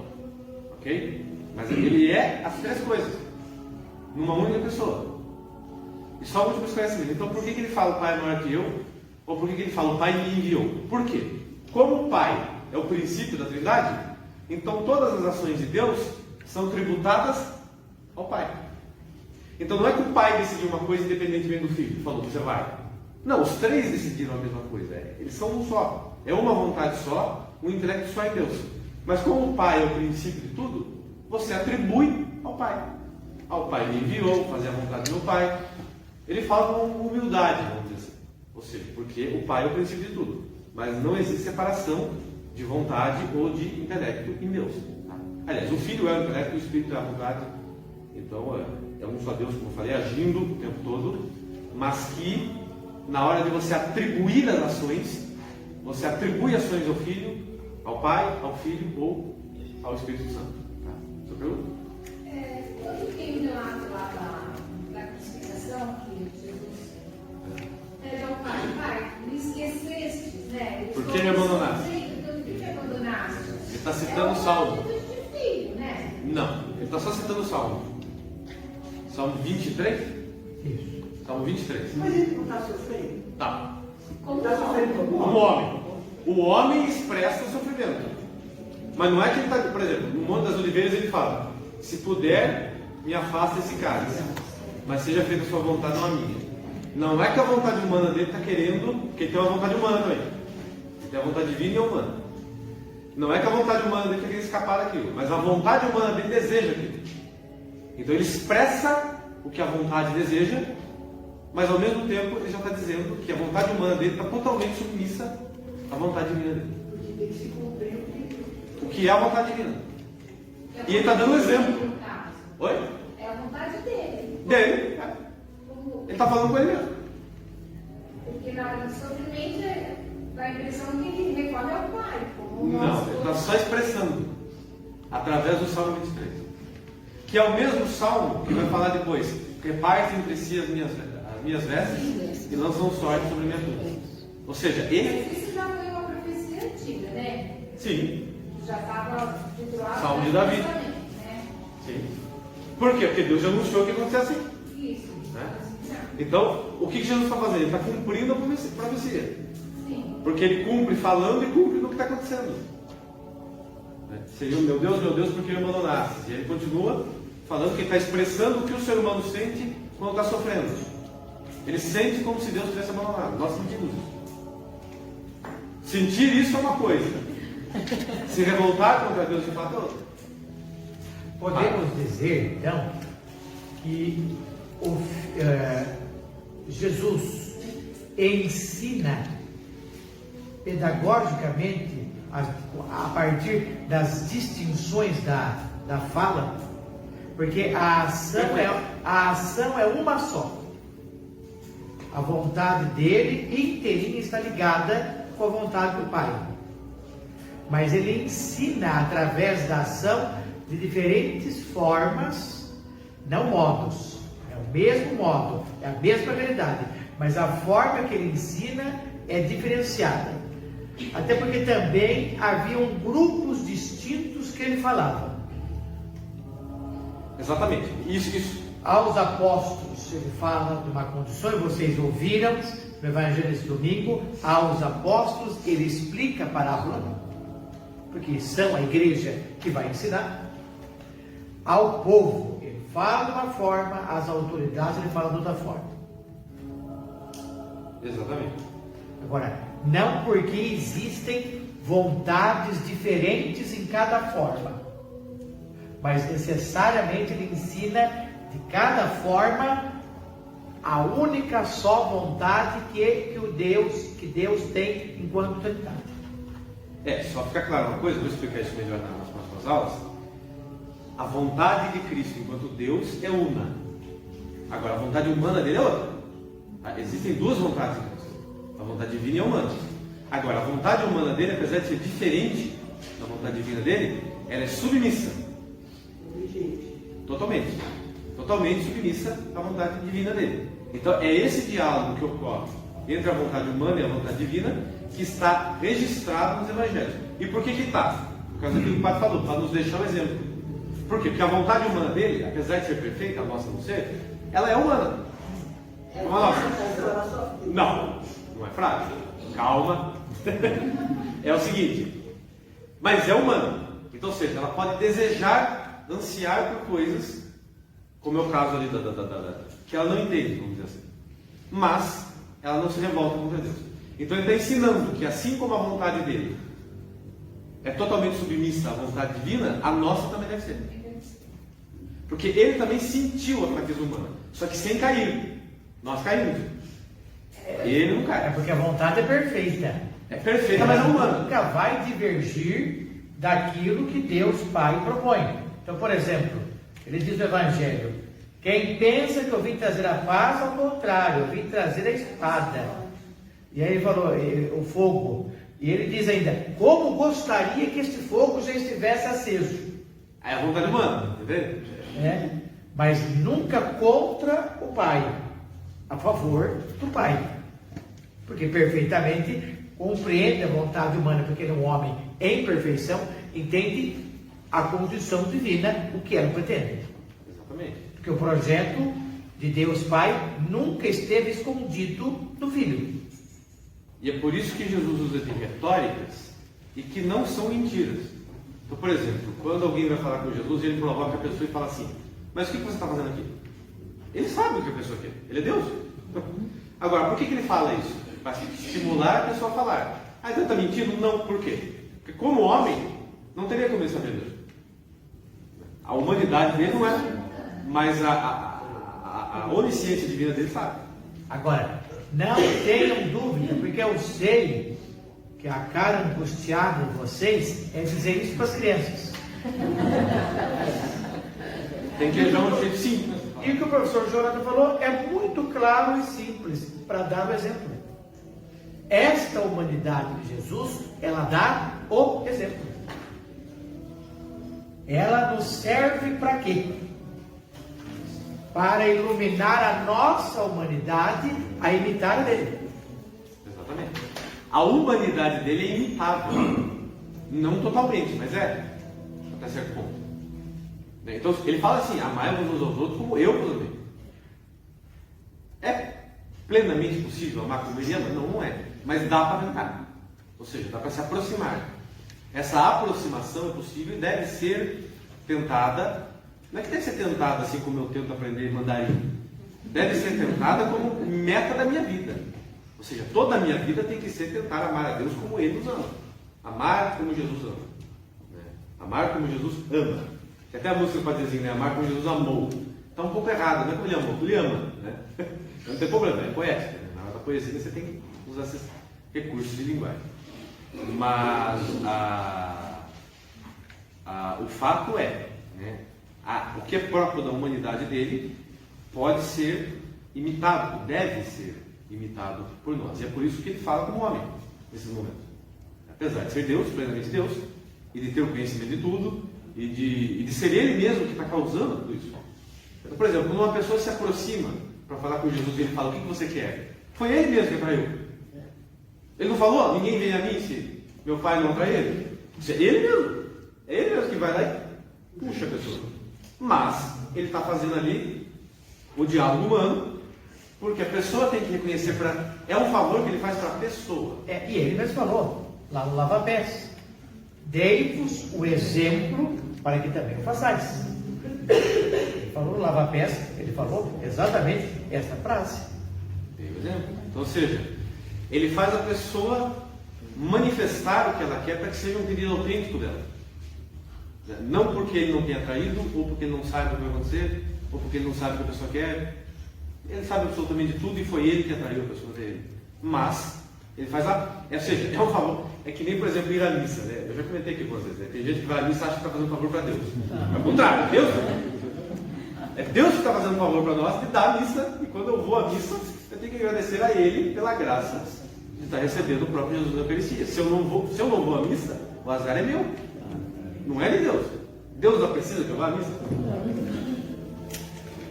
Ok? Mas ele é as três coisas, numa única pessoa. E só múltiplos conhecimentos. Então por que ele fala o pai é maior que eu? Ou por que ele fala o pai me enviou? Por quê? Como o pai é o princípio da Trindade, então todas as ações de Deus são tributadas ao pai. Então não é que o pai decidiu uma coisa independentemente do filho, falou, você vai. Não, os três decidiram a mesma coisa. Eles são um só. É uma vontade só, um intelecto só em Deus. Mas como o pai é o princípio de tudo, você atribui ao pai. Ao pai me enviou, fazer a vontade do meu pai. Ele fala com humildade, vamos dizer assim. Ou seja, porque o pai é o princípio de tudo. Mas não existe separação de vontade ou de intelecto em Deus. Tá? Aliás, o filho é o intelecto, o espírito é a vontade. Então é um só Deus, como eu falei, agindo o tempo todo. Mas que na hora de você atribuir as ações, você atribui ações ao filho, ao pai, ao filho ou ao Espírito Santo. Tá? Sua pergunta? Quando tem um relato lá da crucificação, que Jesus pede ao pai, me esqueceste, né? Por que me abandonaste? Por que me abandonaste? Ele está citando o Salmo. De filho, né? Não, ele está só citando o Salmo. Salmo 23? Isso. Salmo 23. Mas ele não está sofrendo. Tá. Como Está sofrendo como Como homem. O homem expressa o sofrimento. Mas não é que ele está, por exemplo, no Monte das Oliveiras ele fala: se puder, me afasta esse cálice, mas seja feita a sua vontade, não a minha. Não é que a vontade humana dele está querendo, porque ele tem uma vontade humana também. Ele tem a vontade divina e humana. Não é que a vontade humana dele está querendo escapar daquilo, mas a vontade humana dele deseja aquilo. Então ele expressa o que a vontade deseja, mas ao mesmo tempo ele já está dizendo que a vontade humana dele está totalmente submissa à vontade divina dele. Porque tem que se cumprir O que é a vontade divina. E ele está dando um exemplo. Oi? É a vontade dele. Dele. Ele está falando com ele mesmo. Porque na hora do sofrimento dá a impressão que ele recorre ao pai. Não, ele está só expressando através do Salmo 23. Que é o mesmo Salmo que vai falar depois: reparte entre si as minhas vestes e lançam sorte sobre a minha túnica. Ou seja, ele. Mas isso já foi uma profecia antiga, né? Sim. Já estava titulado. Salmo de Davi. Né? Sim. Por quê? Porque Deus já anunciou que ia acontecer assim. Isso. Né? Então, o que Jesus está fazendo? Ele está cumprindo a profecia. Sim. Porque ele cumpre falando e cumpre no que está acontecendo. Seria meu Deus, porque me abandonaste. E ele continua falando que ele está expressando o que o ser humano sente quando está sofrendo. Ele sente como se Deus tivesse abandonado. Nós sentimos isso. Sentir isso é uma coisa. Se revoltar contra Deus de fato é outra. Podemos dizer, então, que Jesus ensina pedagogicamente a partir das distinções da fala, porque a ação é uma só. A vontade dele inteirinha está ligada com a vontade do Pai. Mas ele ensina através da ação de diferentes formas, não modos. É o mesmo modo, é a mesma realidade, mas a forma que ele ensina é diferenciada. Até porque também haviam grupos distintos que ele falava. Exatamente, isso. Aos apóstolos, ele fala de uma condição, e vocês ouviram no Evangelho desse domingo, aos apóstolos ele explica a parábola, porque são a igreja que vai ensinar. Ao povo, ele fala de uma forma, às autoridades ele fala de outra forma. Exatamente. Agora, não porque existem vontades diferentes em cada forma, mas necessariamente ele ensina de cada forma a única só vontade que Deus tem enquanto Trindade. Só fica claro uma coisa, vou explicar isso melhor nas próximas aulas. A vontade de Cristo enquanto Deus é uma. Agora, a vontade humana dele é outra. Existem duas vontades de Deus. A vontade divina e a humana. Agora, a vontade humana dele, apesar de ser diferente da vontade divina dele, ela é submissa. Totalmente submissa à vontade divina dele. Então, é esse diálogo que ocorre entre a vontade humana e a vontade divina que está registrado nos evangelhos. E por que está? Por causa daquilo que o Padre falou, para nos deixar um exemplo. Por quê? Porque a vontade humana dele, apesar de ser perfeita, a nossa não ser, ela é humana. Como a nossa. Não é frágil. Calma. É o seguinte, mas é humana. Então, ou seja, ela pode desejar, ansiar por coisas, como é o caso ali que ela não entende, vamos dizer assim. Mas ela não se revolta contra Deus. Então ele está ensinando que assim como a vontade dele é totalmente submissa à vontade divina, a nossa também deve ser. Porque ele também sentiu a fraqueza humana, só que sem cair. Nós caímos. Ele não cai. É porque a vontade é perfeita. É perfeita, mas não humana. Nunca vai divergir daquilo que Deus Pai propõe. Então, por exemplo, ele diz no Evangelho: quem pensa que eu vim trazer a paz, ao contrário, eu vim trazer a espada. E aí ele falou, o fogo. E ele diz ainda: como gostaria que este fogo já estivesse aceso. Aí é a vontade humana, entendeu? Mas nunca contra o Pai, a favor do Pai. Porque perfeitamente compreende a vontade humana, porque ele é um homem em perfeição, entende a condição divina, o que ela pretende. Exatamente. Porque o projeto de Deus Pai nunca esteve escondido no Filho. E é por isso que Jesus usa de retóricas e que não são mentiras. Então, por exemplo, quando alguém vai falar com Jesus, ele provoca a pessoa e fala assim: mas o que você está fazendo aqui? Ele sabe o que a pessoa quer, ele é Deus. Agora, por que ele fala isso? Para estimular a pessoa a falar. Ah, então está mentindo? Não, por quê? Porque como homem, não teria como ele saber Deus. A humanidade dele não é, mas a onisciência divina dele sabe. Agora, não tenham dúvida, porque eu sei que a cara angustiada de vocês é dizer isso para as crianças. Tem que achar um jeito simples. E o que o professor Jonathan falou é muito claro e simples, para dar o exemplo. Esta humanidade de Jesus, ela dá o exemplo. Ela nos serve para quê? Para iluminar a nossa humanidade a imitar a dele. Exatamente. A humanidade dele é imitável. Não totalmente, mas é até certo ponto. Então ele fala assim: amai-vos uns aos outros como eu vos amei. É plenamente possível amar como ele ama? Não, não é. Mas dá para tentar. Ou seja, dá para se aproximar. Essa aproximação é possível e deve ser tentada. Não é que deve ser tentada assim como eu tento aprender mandarim. Deve ser tentada como meta da minha vida. Ou seja, toda a minha vida tem que ser tentar amar a Deus como Ele nos ama. Amar como Jesus ama. Amar como Jesus ama. Tem até a música pode dizer assim, né? Amar como Jesus amou. Está um pouco errado, não é como Ele amou, Ele ama. Né? Não tem problema, é poética. Né? Na hora da poesia você tem que usar esses recursos de linguagem. Mas o fato é, né? O que é próprio da humanidade dele pode ser imitado, deve ser imitado por nós. E é por isso que ele fala como homem nesses momentos. Apesar de ser Deus, plenamente Deus, e de ter o conhecimento de tudo, e de ser ele mesmo que está causando tudo isso. Então, por exemplo, quando uma pessoa se aproxima para falar com Jesus e ele fala: o que você quer? Foi ele mesmo que atraiu. Ele não falou: ninguém vem a mim se meu pai não atrai ele. Isso é ele mesmo. É ele mesmo que vai lá e puxa a pessoa. Mas ele está fazendo ali o diálogo humano, porque a pessoa tem que reconhecer é um favor que ele faz para a pessoa. E ele mesmo falou lá no lava-pés: dei-vos o exemplo para que também o façais. Ele falou no lava-pés, ele falou exatamente essa frase. Dei o exemplo. Então, ou seja, ele faz a pessoa manifestar o que ela quer para que seja um pedido autêntico dela. Não porque ele não tenha traído, ou porque ele não sabe o que vai acontecer, ou porque ele não sabe o que a pessoa quer. Ele sabe absolutamente de tudo e foi ele que atraiu a pessoa dele. Mas, ele faz ou seja, é um favor. É que nem, por exemplo, ir à missa, né? Eu já comentei aqui com vocês, né? Tem gente que vai à missa e acha que está fazendo um favor para Deus. Ao contrário, Deus. É Deus que está fazendo um favor para nós de dar a missa, e quando eu vou à missa, eu tenho que agradecer a Ele pela graça de estar recebendo o próprio Jesus na Eucaristia. Se eu não vou à missa, o azar é meu. Não é de Deus. Deus não precisa que eu vá à missa.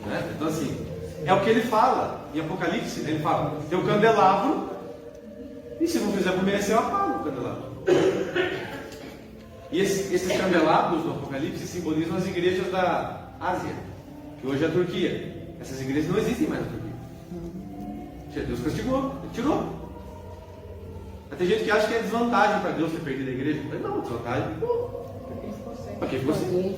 Né? Então assim, é o que ele fala em Apocalipse. Ele fala, tem o candelabro, e se não fizer por merecer, eu apago o candelabro. E esses candelabros do Apocalipse simbolizam as igrejas da Ásia, que hoje é a Turquia. Essas igrejas não existem mais na Turquia. Deus castigou, ele tirou. Mas tem gente que acha que é desvantagem para Deus ter perdido a igreja. Mas não, desvantagem para quem ficou sem.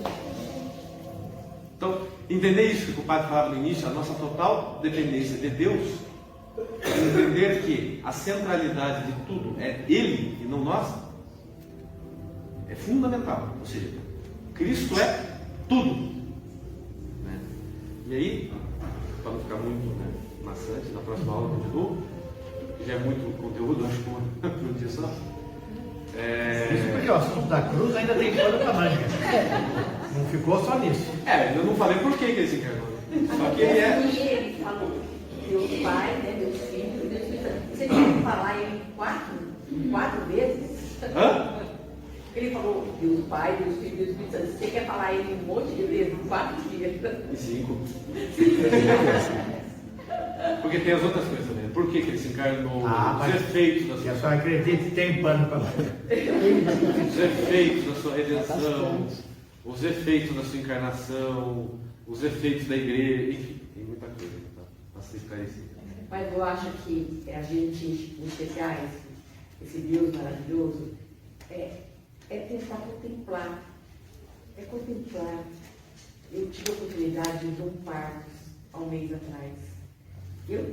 Então, entender isso que o padre falava no início, a nossa total dependência de Deus, entender que a centralidade de tudo é Ele e não nós, é fundamental. Ou seja, Cristo é tudo. Né? E aí, para não ficar muito maçante, na próxima aula eu continuo, já é muito conteúdo, acho que um dia só. Isso porque o assunto da cruz ainda tem pano para manga. Não ficou só nisso. Eu não falei por que ele se encarnou. Só que ele é. Ele falou Deus Pai, né, Deus Filho, Deus Espírito Santo. Você tinha que falar ele quatro vezes? Hã? Ele falou Deus Pai, Deus Filho, Deus Espírito Santo. Você quer falar ele um monte de vezes, 4 dias? E 5. Porque tem as outras coisas também. Por que ele se encarnou? Os efeitos da sua... Eu só acredito que tem pano para manga. Os efeitos da sua redenção, os efeitos da sua encarnação, os efeitos da igreja, enfim, tem muita coisa para ser esclarecida. Mas eu acho que a gente, em especial, esse Deus maravilhoso, é tentar contemplar. É contemplar. Eu tive a oportunidade de ir um parto há um mês atrás. Eu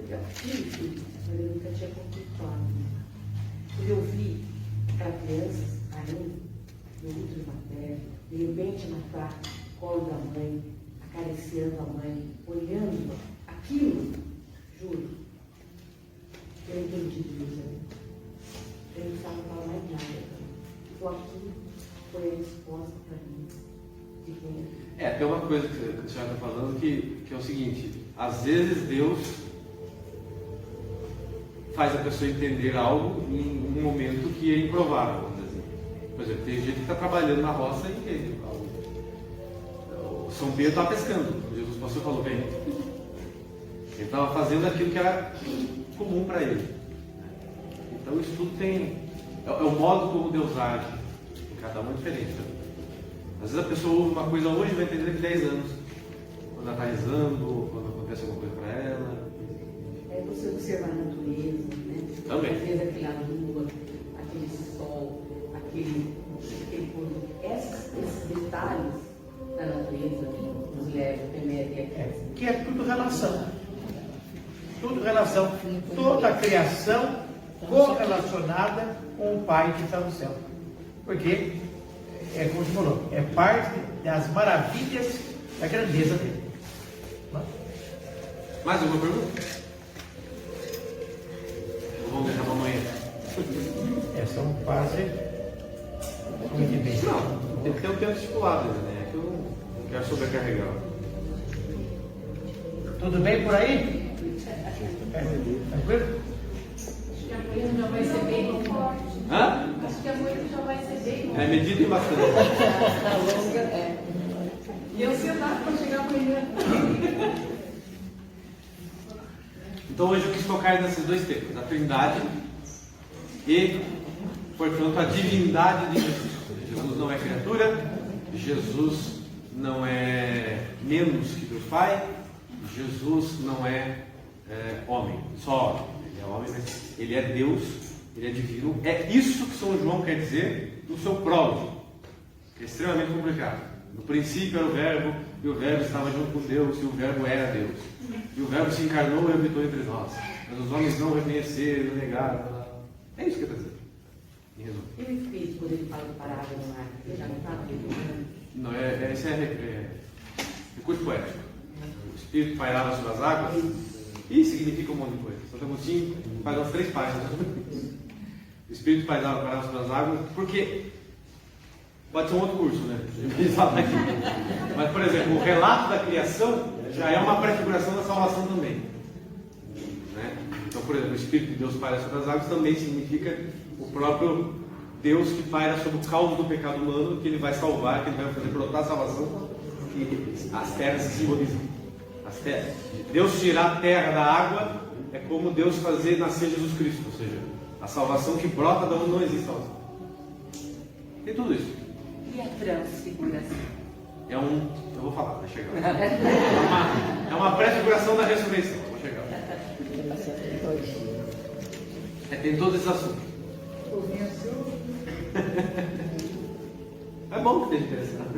tive filho, mas eu nunca tinha contemplado. Quando eu vi aquela criança saindo no útero materno, de repente ela está no colo da mãe, acariciando a mãe, olhando aquilo, juro, eu entendi Deus ali. Eu não precisava falar mais nada. Só aquilo foi a resposta para mim. Tem uma coisa que a senhora está falando que é o seguinte: às vezes Deus faz a pessoa entender algo em um momento que é improvável, vamos dizer assim. Por exemplo, tem gente que está trabalhando na roça e entende algo. O São Pedro estava pescando, Jesus passou e falou, vem. Ele estava fazendo aquilo que era comum para ele. Então isso tudo tem... É o modo como Deus age. Cada um é diferente. Às vezes a pessoa ouve uma coisa hoje e vai entender daqui 10 anos. Quando ela está rezando, quando acontece alguma coisa para ela. É você observar a natureza, né? Também. Às vezes aquela lua, aquele sol, aquele pôr. Esses detalhes da natureza nos levam, remetem aqui. Que é tudo relação. Tudo relação. Toda a criação correlacionada com o Pai que está no céu. Porque, como você falou, é parte das maravilhas da grandeza dele. Mais alguma pergunta? Ou vamos deixar para amanhã? São quase muito bem. Não, tem que ter um tempo estipulado, né? É que eu não quero sobrecarregar. Tudo bem por aí? Tranquilo? Acho que amanhã já vai ser bem forte. Hã? Acho que amanhã já vai ser bem forte. Meditem bastante. E ansiedade para chegar amanhã. Então hoje eu quis focar nesses dois temas, a Trindade e, portanto, a divindade de Jesus. Jesus não é criatura, Jesus não é menos que Deus Pai, Jesus não é homem, só homem. Ele é homem, mas ele é Deus, ele é divino. É isso que São João quer dizer no seu prólogo, que é extremamente complicado. No princípio era o Verbo, e o Verbo estava junto com Deus, e o Verbo era Deus. E o Verbo se encarnou e habitou entre nós. Mas os homens não reconheceram, negaram. É isso que ele está dizendo. Em resumo. E o Espírito, quando ele fala de parada no mar, ele já não fala dele? Não, esse é recurso poético. O Espírito pairava sobre as águas. E significa um monte de coisa. Santo Agostinho faz umas 3 páginas. O Espírito pairava sobre as águas, porque pode ser um outro curso, né? Eu quis falar aqui. Mas, por exemplo, o relato da criação já é uma prefiguração da salvação também. Né? Então, por exemplo, o Espírito de Deus paira sobre as águas também significa o próprio Deus que paira sobre o caos do pecado humano, que ele vai salvar, que ele vai fazer brotar a salvação, que as terras se simbolizam. As terras. Deus tirar a terra da água é como Deus fazer nascer Jesus Cristo, ou seja, a salvação que brota da onde não existe salvação. Tem tudo isso. E a transfiguração? Eu vou falar, vai chegar. É uma prefiguração da ressurreição, vou chegar. Tem todos esses assuntos. É bom que esteja interessado.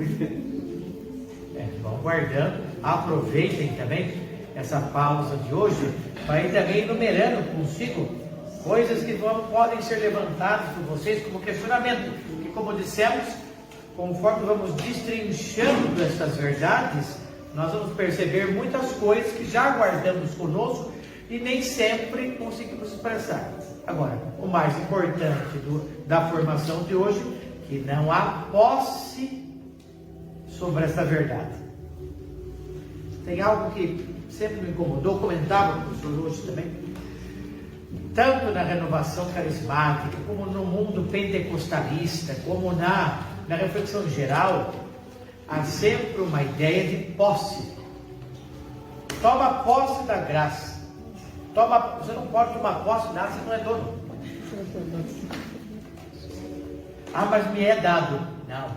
Vão guardando, aproveitem também essa pausa de hoje para ir também enumerando consigo coisas que podem ser levantadas por vocês como questionamento. Que, como dissemos, conforme vamos destrinchando essas verdades, nós vamos perceber muitas coisas que já guardamos conosco e nem sempre conseguimos expressar. Agora, o mais importante da formação de hoje, que não há posse sobre essa verdade. Tem algo que sempre me incomodou, comentava com o professor hoje também, tanto na renovação carismática, como no mundo pentecostalista, como na reflexão geral, há sempre uma ideia de posse. Toma posse da graça. Você não pode tomar posse de nada, você não é dono. Mas me é dado. Não.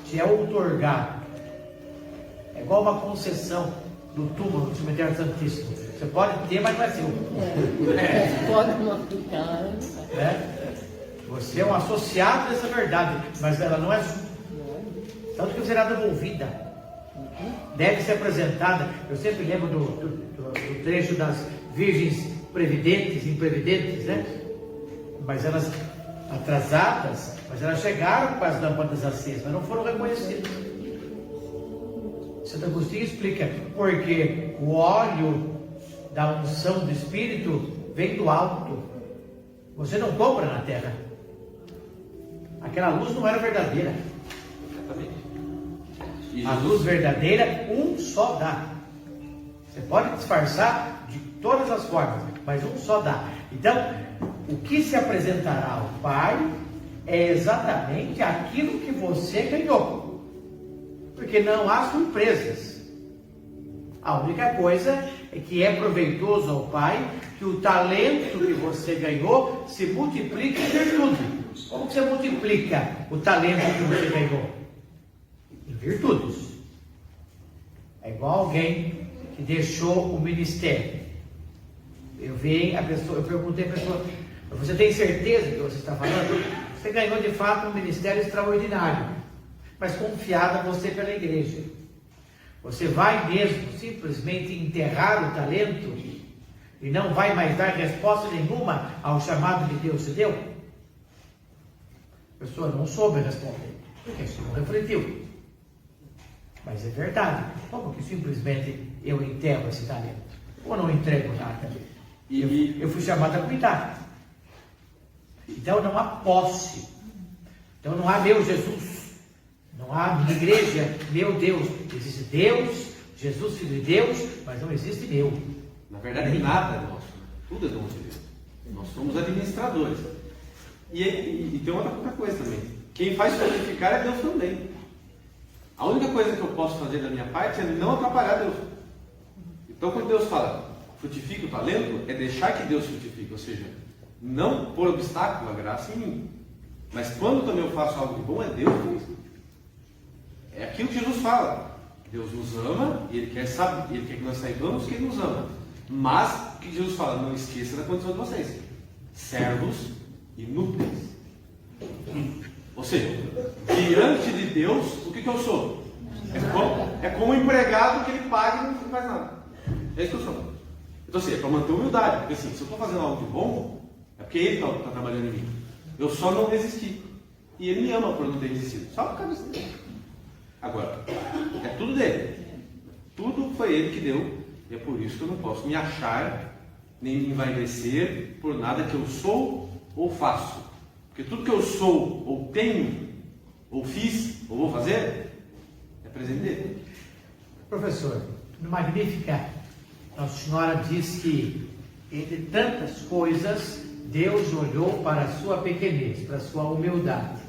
Te é outorgado. É igual uma concessão do túmulo do cemitério Santíssimo. Você pode ter, mas não é seu. Pode não ficar. Você é um associado dessa verdade, mas ela não é sua. Tanto que será devolvida. Deve ser apresentada. Eu sempre lembro do trecho das virgens previdentes, imprevidentes, né? Mas elas atrasadas, mas elas chegaram com as lâmpadas acesas, mas não foram reconhecidas. Santo Agostinho explica, porque o óleo da unção do Espírito vem do alto. Você não compra na terra. Aquela luz não era verdadeira. A luz verdadeira, um só dá. Você pode disfarçar de todas as formas, mas um só dá. Então, o que se apresentará ao Pai é exatamente aquilo que você ganhou. Porque não há surpresas. A única coisa é que é proveitoso ao Pai que o talento que você ganhou se multiplique em virtude. Como que você multiplica o talento que você ganhou? Em virtudes. É igual alguém que deixou o ministério. Eu perguntei à pessoa, você tem certeza do que você está falando? Você ganhou de fato um ministério extraordinário, mas confiada você pela igreja. Você vai mesmo simplesmente enterrar o talento e não vai mais dar resposta nenhuma ao chamado que Deus te deu? A pessoa não soube responder, porque isso não refletiu. Mas é verdade. Como que simplesmente eu enterro esse talento? Ou não entrego nada? Eu fui chamado a cuidar. Então não há posse. Então não há meu Jesus. Não há minha igreja, meu Deus. Existe Deus, Jesus, Filho de Deus, mas não existe meu. Na verdade, nada é nosso. Tudo é dom de Deus. Nós somos administradores. E tem outra coisa também. Quem faz frutificar é Deus também. A única coisa que eu posso fazer da minha parte é não atrapalhar Deus. Então, quando Deus fala, frutifica o talento, é deixar que Deus frutifique. Ou seja, não pôr obstáculo à graça em mim. Mas quando também eu faço algo de bom, é Deus que faz. É aquilo que Jesus fala. Deus nos ama e Ele quer saber, Ele quer que nós saibamos que Ele nos ama. Mas, o que Jesus fala? Não esqueça da condição de vocês. Servos inúteis. Ou seja, diante de Deus, o que eu sou? É como um empregado que ele paga e não faz nada. É isso que eu sou. Então assim, é para manter a humildade, porque assim, se eu estou fazendo algo de bom, é porque ele está trabalhando em mim. Eu só não resisti. E ele me ama por não ter resistido. Só por causa disso. Agora, é tudo dele. Tudo foi ele que deu. E é por isso que eu não posso me achar, nem me envaidecer por nada que eu sou ou faço. Porque tudo que eu sou, ou tenho, ou fiz, ou vou fazer, é presente dele. Professor, no Magnífica, Nossa Senhora diz que, entre tantas coisas, Deus olhou para a sua pequenez, para a sua humildade.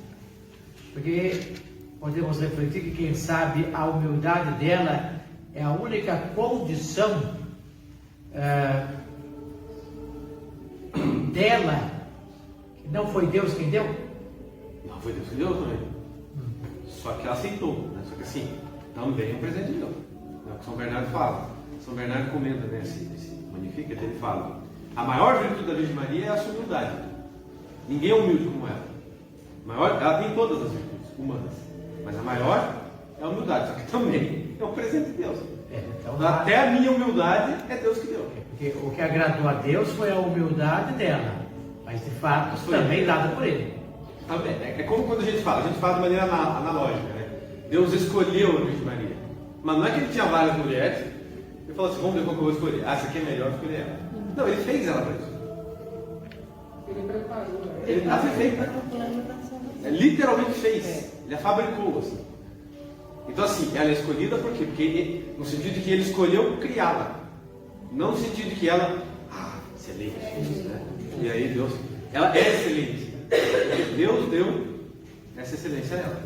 Porque podemos refletir que, quem sabe, a humildade dela é a única condição dela, que não foi Deus quem deu? Não foi Deus que deu também. Só que ela aceitou, né? Só que assim, também é um presente de Deus. É o que São Bernardo fala. São Bernardo comenta, né, esse Magnificat, ele fala: a maior virtude da Virgem Maria é a sua humildade. Ninguém é humilde como ela. Ela tem todas as virtudes humanas, mas a maior é a humildade. Só que também é um presente de Deus. Então, até a minha humildade é Deus que deu. Porque o que agradou a Deus foi a humildade dela, mas de fato foi também dada por ele. Também. É como quando a gente fala de maneira analógica, né? Deus escolheu a Virgem Maria. Mas não é que ele tinha várias mulheres e falou assim: vamos ver qual que eu vou escolher. Ah, essa aqui é melhor, escolher ela. Não, ele fez ela para isso. Ele preparou. Ele a fez. Literalmente fez. Ele a fabricou, assim. Então assim, ela é escolhida por quê? Porque no sentido de que ele escolheu criá-la. Não no sentido de que ela, excelente, né? E aí Deus, ela é excelente. Deus deu essa excelência a ela.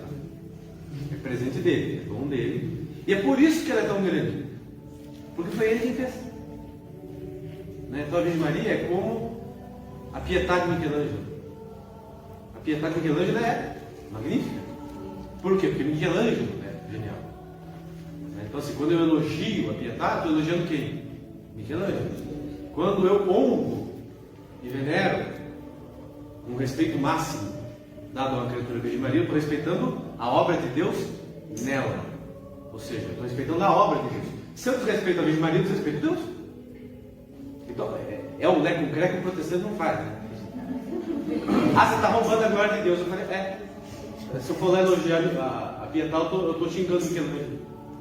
É presente dele, é dom dele. E é por isso que ela é tão grande. Porque foi ele quem fez. Né? Então a Virgem Maria é como a Pietà de Michelangelo. A Pietà de Michelangelo é magnífica. Por quê? Porque Michelangelo é genial. Então assim, quando eu elogio a Pietà, estou elogiando quem? Michelangelo. Quando eu honro e venero um respeito máximo dado a uma criatura Virgem Maria, eu estou respeitando a obra de Deus nela. Ou seja, eu estou respeitando a obra de Deus. Se eu desrespeito a Virgem Maria, eu desrespeito Deus. Então, é o Lé com Cré que o protestante não faz, né? Você está roubando a glória de Deus. Eu falei, se eu for lá elogiar a Pietà, eu estou xingando Michelangelo.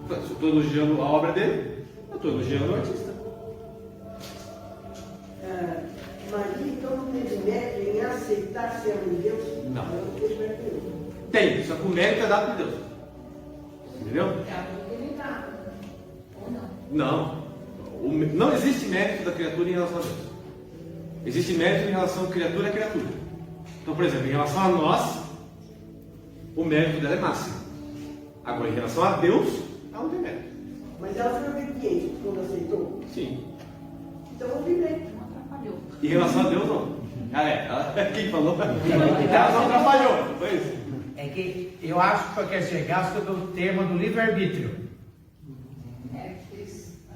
Se eu estou elogiando a obra dele, eu estou elogiando o artista. Maria, então, não teve mérito em aceitar ser um Deus? Não. Não teve mérito. Tem, só que o mérito é dado por Deus. Entendeu? Não. Não existe mérito da criatura em relação a Deus. Existe mérito em relação a criatura a criatura. Então, por exemplo, em relação a nós, o mérito dela é máximo. Agora, em relação a Deus, ela não tem mérito. Mas ela foi obediente quando aceitou? Sim. Então, houve mérito. Em relação a Deus, não. Quem falou? Ela não atrapalhou. Foi isso. É que eu acho que só quer chegar sobre o tema do livre-arbítrio.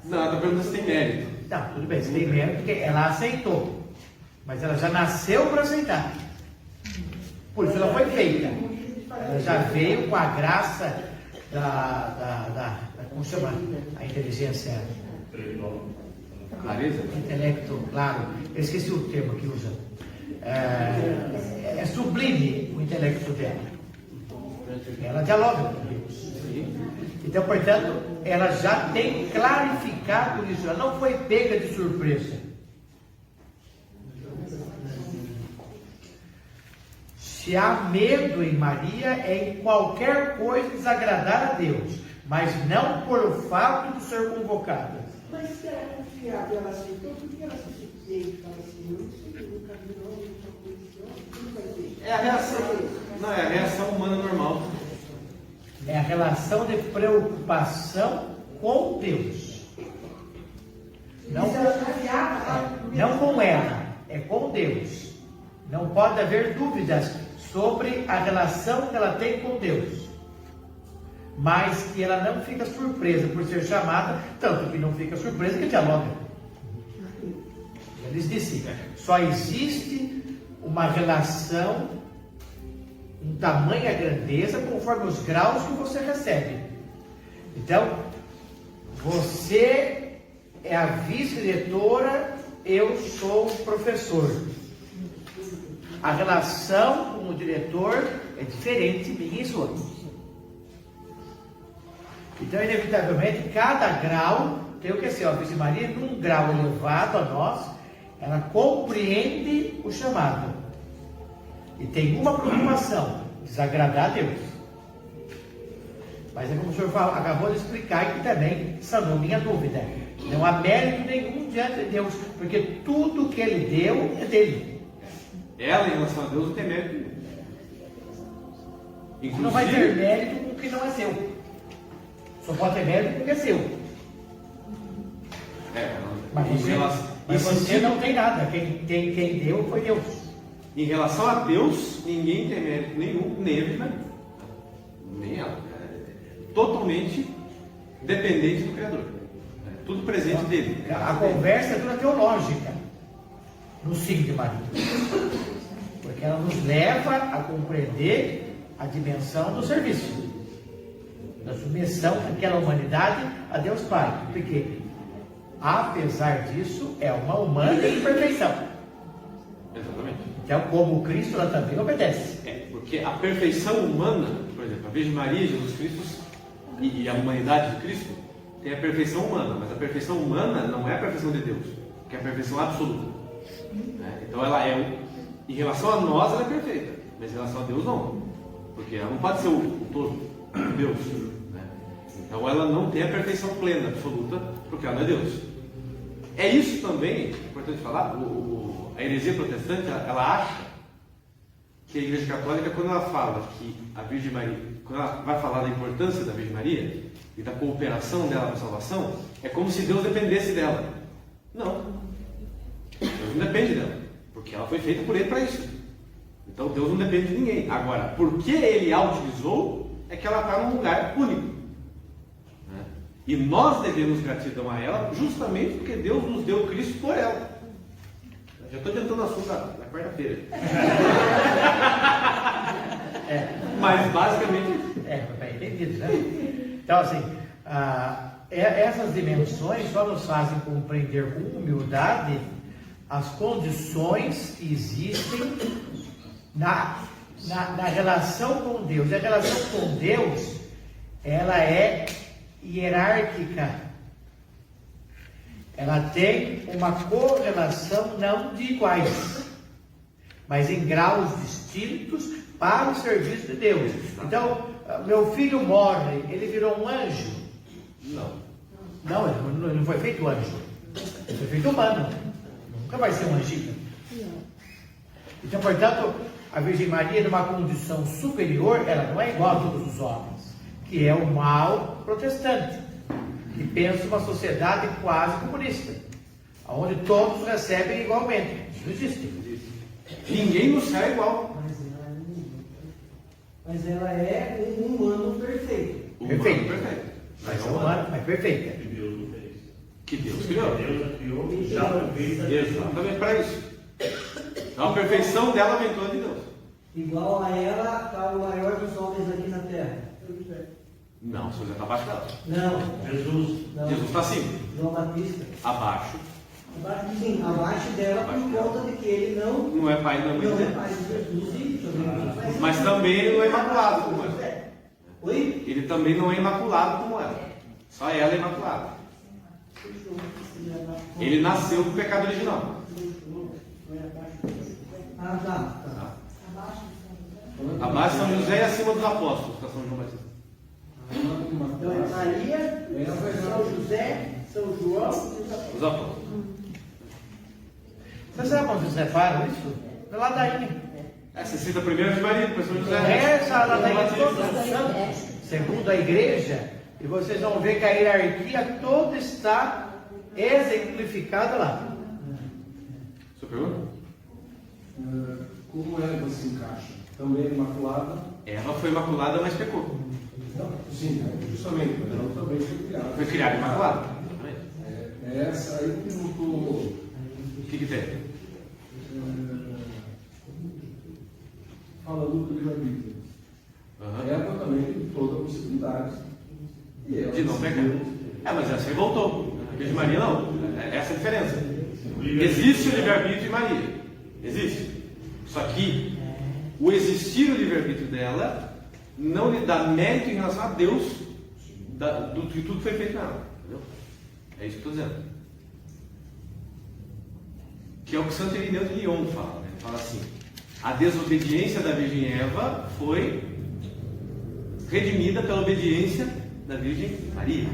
Não, ela está perguntando se tem mérito. Não, tudo bem, se tem mérito, porque ela aceitou. Mas ela já nasceu para aceitar. Por isso ela foi feita. Ela já veio com a graça como chama? A inteligência. Clareza? Intelecto, claro. Eu esqueci o termo que usa. É sublime o intelecto dela. Ela dialoga com Deus. Então, portanto, ela já tem clarificado isso. Ela não foi pega de surpresa. Se há medo em Maria, é em qualquer coisa desagradar a Deus, mas não por o fato de ser convocada. Mas se ela é confiável, ela aceitou, por que ela se sujeita e fala assim, eu não sei, nunca vi não, nunca conheci, não vai ter. É a reação. Não, é a reação humana normal. É a relação de preocupação com Deus. Não, Se ela confiava, não com ela, é com Deus. Não pode haver dúvidas sobre a relação que ela tem com Deus. Mas que ela não fica surpresa por ser chamada, tanto que não fica surpresa que dialoga. Eles disseram, só existe uma relação em tamanha grandeza conforme os graus que você recebe. Então, você é a vice-diretora, eu sou o professor. A relação com o diretor é diferente minha e sua. Então, inevitavelmente, cada grau tem o que ser. A Virgem Maria, num grau elevado a nós, ela compreende o chamado. E tem uma preocupação, desagradar a Deus. Mas é como o senhor acabou de explicar, que também sanou minha dúvida. Não há mérito nenhum diante de Deus, porque tudo que Ele deu é dele. Ela, em relação a Deus, não tem mérito nenhum. Inclusive, Não vai ter mérito com o que não é seu. Só pode ter mérito com o que é seu. Mas você não tem nada. Quem deu foi Deus. Em relação a Deus, ninguém tem mérito nenhum, nem a Virgem Maria. Nem ela. É totalmente dependente do Criador. É tudo presente dele. A conversa é toda teológica no sim de Maria. Porque ela nos leva a compreender a dimensão do serviço, da submissão daquela humanidade a Deus Pai. Porque, apesar disso, é uma humana em perfeição. Exatamente. Então, como Cristo, ela também obedece. Porque a perfeição humana, por exemplo, a Virgem Maria, Jesus Cristo e a humanidade de Cristo tem a perfeição humana, mas a perfeição humana não é a perfeição de Deus, que é a perfeição absoluta. Então ela em relação a nós ela é perfeita, mas em relação a Deus não, porque ela não pode ser o todo, Deus. Então ela não tem a perfeição plena, absoluta, porque ela não é Deus. É isso também, é importante falar, a heresia protestante, ela acha que a Igreja Católica, quando ela fala que a Virgem Maria, quando ela vai falar da importância da Virgem Maria e da cooperação dela na salvação, é como se Deus dependesse dela. Não. Deus não depende dela, porque ela foi feita por Ele para isso. Então Deus não depende de ninguém. Agora, porque Ele a utilizou, é que ela está num lugar único. E nós devemos gratidão a ela, justamente porque Deus nos deu Cristo por ela. Já estou adiantando o assunto da quarta-feira. Mas basicamente. Bem entendido, né? Então, assim, essas dimensões só nos fazem compreender com humildade as condições que existem na relação com Deus. E a relação com Deus, ela é hierárquica. Ela tem uma correlação não de iguais, mas em graus distintos para o serviço de Deus. Então, meu filho morre, ele virou um anjo? Não, ele não foi feito anjo. Ele foi feito humano. Nunca vai ser um anjinho. Então, portanto, a Virgem Maria, numa condição superior, ela não é igual a todos os homens, que é o mal protestante, que pensa uma sociedade quase comunista, onde todos recebem igualmente. Isso não existe. Ninguém no céu é igual. Mas ela é um humano perfeito. Perfeito. Mas é humano, mas perfeita. Que Deus criou. Deus já perfeita. Exatamente para isso. Então a perfeição dela vem toda de Deus. Igual a ela está o maior dos homens aqui na terra. Não, o Senhor já está abaixo dela. Não. Jesus. Não. Jesus está acima. João Batista. Abaixo. Sim, abaixo dela por conta de que ele Não é pai e não é mãe não é dele. pai de Jesus e também Mas também ele não é imaculado como ela. Oi? Ele também não é imaculado como ela. Só ela é imaculada. Ele nasceu do pecado original. Ah, tá. Abaixo de São José e acima dos apóstolos, que é São João Batista. Então é Maria, São José, São João e Os apóstolos. Você sabe onde vocês reparam isso? Na ladainha. Você cita primeiro de Maria, depois São José. Essa ladainha de todos os santos, segundo a igreja, e vocês vão ver que a hierarquia toda está exemplificada lá. Sua pergunta? Como ela se encaixa? Também é imaculada? Ela foi imaculada, mas pecou. Sim, justamente, mas ela também foi criada. Foi criada imaculada. É essa aí que eu estou. O que tem? Falando do livre-arbítrio. Ela também tem toda a possibilidade. E ela De não pecar. Mas ela se revoltou. Virgem Maria não. É essa a diferença. Existe o livre-arbítrio em Maria. Existe. Só que o existir o livre-arbítrio dela não lhe dá mérito em relação a Deus do que tudo foi feito nela. Entendeu? É isso que eu estou dizendo. Que é o que Santo Irineu de Lyon fala. Né? Ele fala assim: a desobediência da Virgem Eva foi redimida pela obediência da Virgem Maria.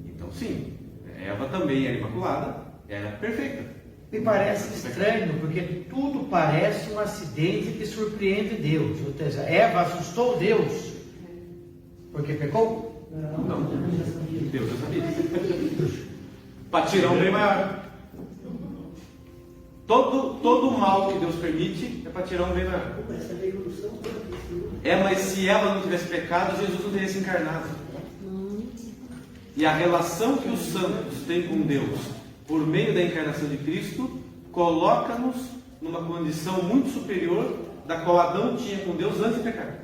Então, sim, Eva também era imaculada, era perfeita. Me parece estranho, porque tudo parece um acidente que surpreende Deus. Ou seja, Eva assustou Deus porque pecou? Não, Deus já sabia. Para tirar um bem maior. Todo o mal que Deus permite é para tirar um bem maior. Mas se ela não tivesse pecado, Jesus não teria se encarnado. E a relação que os santos têm com Deus por meio da encarnação de Cristo coloca-nos numa condição muito superior da qual Adão tinha com Deus antes de pecar.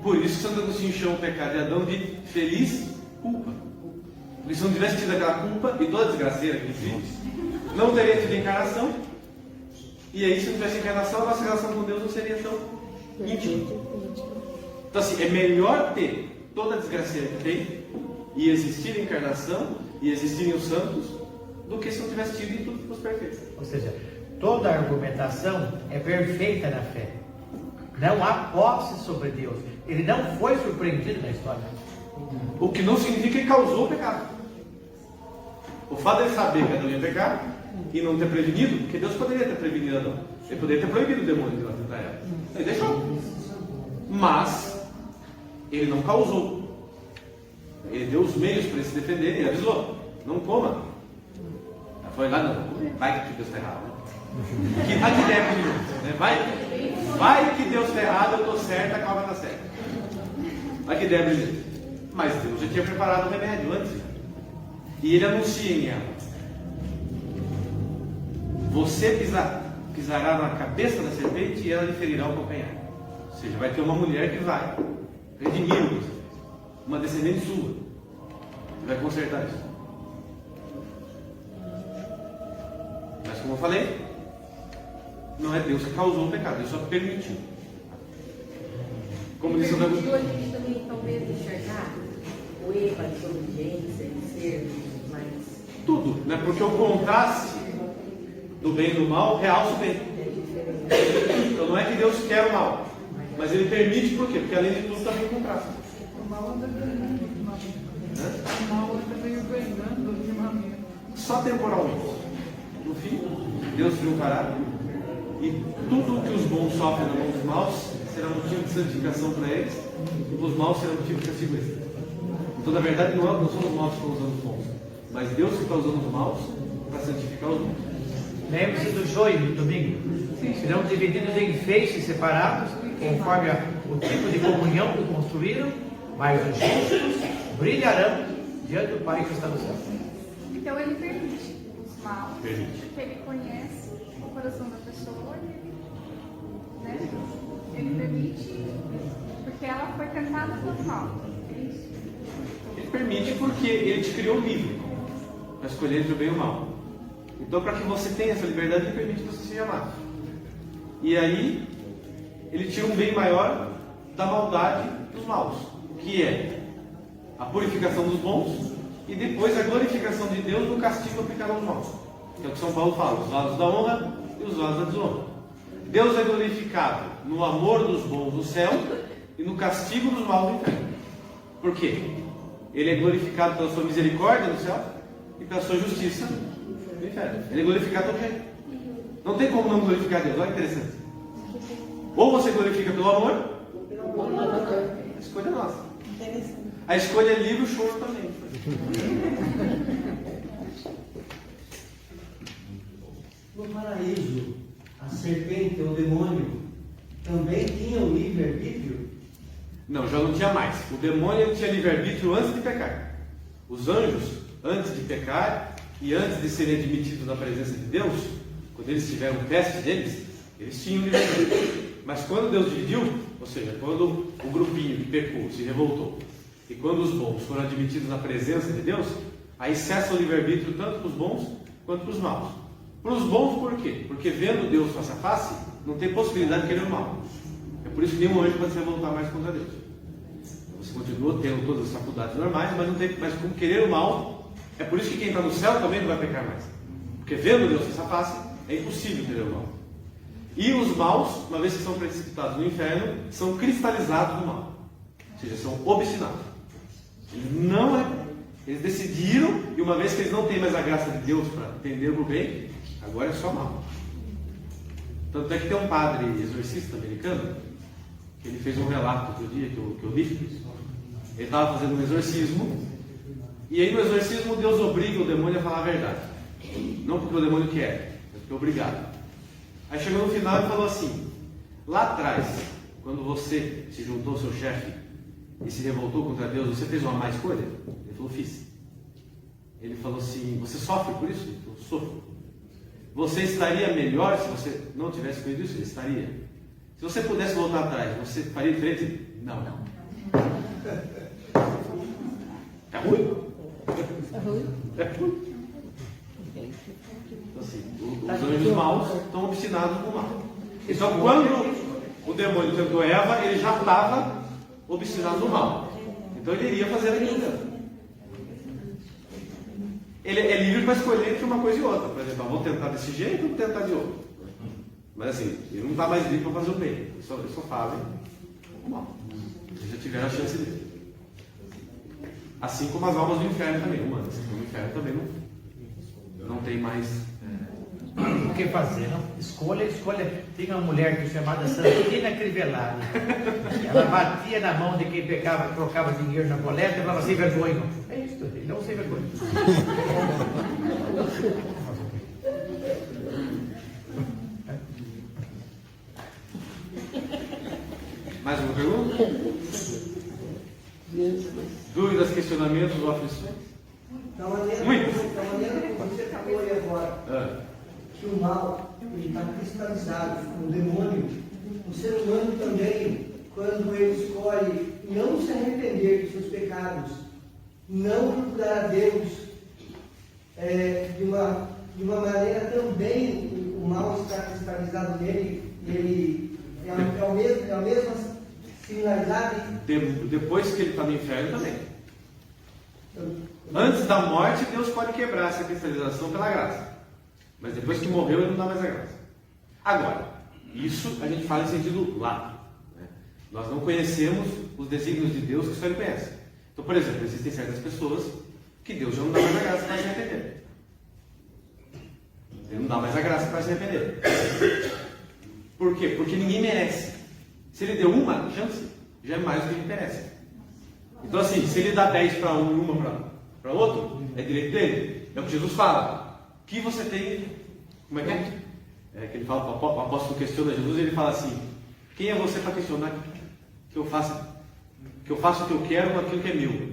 Por isso que Santo Agostinho chama o pecado de Adão de feliz culpa. Porque se não tivesse tido aquela culpa e toda a desgraceira que ele fez, não teria tido encarnação. E aí, se não tivesse encarnação, a nossa relação com Deus não seria tão íntima. Então, assim, é melhor ter toda a desgraceira que tem e existir a encarnação e existirem os santos do que se não tivesse tido e tudo fosse perfeito. Ou seja, toda argumentação é perfeita na fé. Não há posse sobre Deus. Ele não foi surpreendido na história. O que não significa que causou o pecado. O fato de ele saber que Adão ia pecar e não ter prevenido, porque Deus poderia ter prevenido Adão. Ele poderia ter proibido o demônio de lá tentar ela. Ele deixou. Mas ele não causou. Ele deu os meios para ele se defender e avisou: não coma. Ela foi lá, não, vai que Deus está errado. Que ideia curiosa, né? Vai que Deus está errado, eu estou certa, a calma está certa. Olha que ideia brilhante. Mas Deus já tinha preparado o remédio antes. E ele anuncia em ela: você pisará na cabeça da serpente e ela lhe ferirá o calcanhar. Ou seja, vai ter uma mulher que vai redimir você, uma descendente sua, que vai consertar isso. Mas como eu falei, não é Deus que causou o pecado, Deus só permitiu. Como disse o permitiu a gente também talvez enxergar o erro, a desobediência, de ser mais... Tudo, né? Porque o contraste do bem e do mal realça o bem. Então não é que Deus quer o mal, mas Ele permite. Por quê? Porque além de tudo também contrasta. O mal anda ganhando ultimamente. O mal anda meio ganhando ultimamente. Só temporalmente. No fim, Deus triunfará e tudo que os bons sofrem na mão dos maus será motivo de santificação para eles, e os maus serão motivo de castigo extra. Então, na verdade, não são os maus que estão usando os bons, mas Deus que está usando os maus para santificar os bons. Lembre-se do joio do domingo. Serão divididos em feixes separados, conforme o tipo de comunhão que construíram, mas os justos brilharão diante do Pai que está no céu. Então ele permite os maus, Permite. porque ele conhece o coração da pessoa e né? Ele permite porque ela foi tentada pelo mal. É isso. Ele permite porque Ele te criou livre para escolher entre o bem e o mal. Então, para que você tenha essa liberdade, Ele permite que você seja amado. E aí, Ele tira um bem maior da maldade dos maus, que é a purificação dos bons e depois a glorificação de Deus no castigo aplicado aos maus. Que é o que São Paulo fala: os vasos da honra e os vasos da desonra. Deus é glorificado no amor dos bons no céu e no castigo dos maus no inferno. Por quê? Ele é glorificado pela sua misericórdia no céu e pela sua justiça no inferno. Ele é glorificado todo jeito. Não tem como não glorificar Deus. Olha que interessante. Ou você glorifica pelo amor, a escolha é nossa. A escolha é livre, o choro também. No paraíso, a serpente ou o demônio também tinham livre-arbítrio? Não, já não tinha mais. O demônio tinha livre-arbítrio antes de pecar. Os anjos, antes de pecar e antes de serem admitidos na presença de Deus, quando eles tiveram o teste deles, eles tinham livre-arbítrio. Mas quando Deus dividiu, ou seja, quando o grupinho que pecou se revoltou E quando os bons foram admitidos na presença de Deus, aí cessa o livre-arbítrio tanto para os bons quanto para os maus. Para os bons, por quê? Porque vendo Deus face a face, não tem possibilidade de querer o mal. É por isso que nenhum anjo pode se revoltar mais contra Deus. Você continua tendo todas as faculdades normais, mas como querer o mal, é por isso que quem está no céu também não vai pecar mais. Porque vendo Deus face a face, é impossível querer o mal. E os maus, uma vez que são precipitados no inferno, são cristalizados no mal. Ou seja, são obstinados. Eles decidiram, e uma vez que eles não têm mais a graça de Deus para entender o bem, agora é só mal. Tanto é que tem um padre exorcista americano, que ele fez um relato outro dia que eu li. Ele estava fazendo um exorcismo, e aí no exorcismo Deus obriga o demônio a falar a verdade. Não porque o demônio quer, mas porque é obrigado. Aí chegou no final e falou assim: lá atrás, quando você se juntou ao seu chefe e se revoltou contra Deus, você fez uma má escolha? Ele falou: fiz. Ele falou assim: você sofre por isso? Ele falou: sofro. Você estaria melhor se você não tivesse feito isso? Ele estaria. Se você pudesse voltar atrás, você faria diferente? Não. É ruim? É ruim. Então, assim, os anjos maus estão obstinados no mal. Então, quando o demônio tentou Eva, ele já estava obstinado no mal. Então, ele iria fazer aquilo mesmo. Ele é livre para escolher entre uma coisa e outra. Por exemplo, vou tentar desse jeito ou vou tentar de outro. Mas assim, ele não está mais livre para fazer o bem. Eles só fazem o mal. Eles já tiveram a chance dele. Assim como as almas do inferno também, humanas. O inferno também não tem mais o que fazer, não? Escolha. Tinha uma mulher que chamada Santina Crivellari. Ela batia na mão de quem pegava, trocava dinheiro na coleta e falava: sem vergonha. É isso, ele não sem vergonha. Mais uma pergunta? Dúvidas, questionamentos ou aflições? Da maneira como você falou aí agora, que o mal está cristalizado no demônio, o ser humano também, quando ele escolhe não se arrepender dos seus pecados, não procurar a Deus de uma maneira também, o mal está cristalizado nele, ele é a mesma similaridade. Depois que ele está no inferno também. Antes da morte, Deus pode quebrar essa cristalização pela graça. Mas depois que morreu, ele não dá mais a graça. Agora, isso a gente fala em sentido lato. Né? Nós não conhecemos os desígnios de Deus que só Ele conhece. Então, por exemplo, existem certas pessoas que Deus já não dá mais a graça para se arrepender. Ele não dá mais a graça para se arrepender. Por quê? Porque ninguém merece. Se ele deu uma chance, já é mais do que ele merece. Então, assim, se ele dá 10 para um e uma para outro, é direito dele. É o que Jesus fala. Que você tem. Como é que é? É que ele fala, o apóstolo questiona Jesus e ele fala assim: quem é você para questionar que eu faço o que eu quero com aquilo que é meu?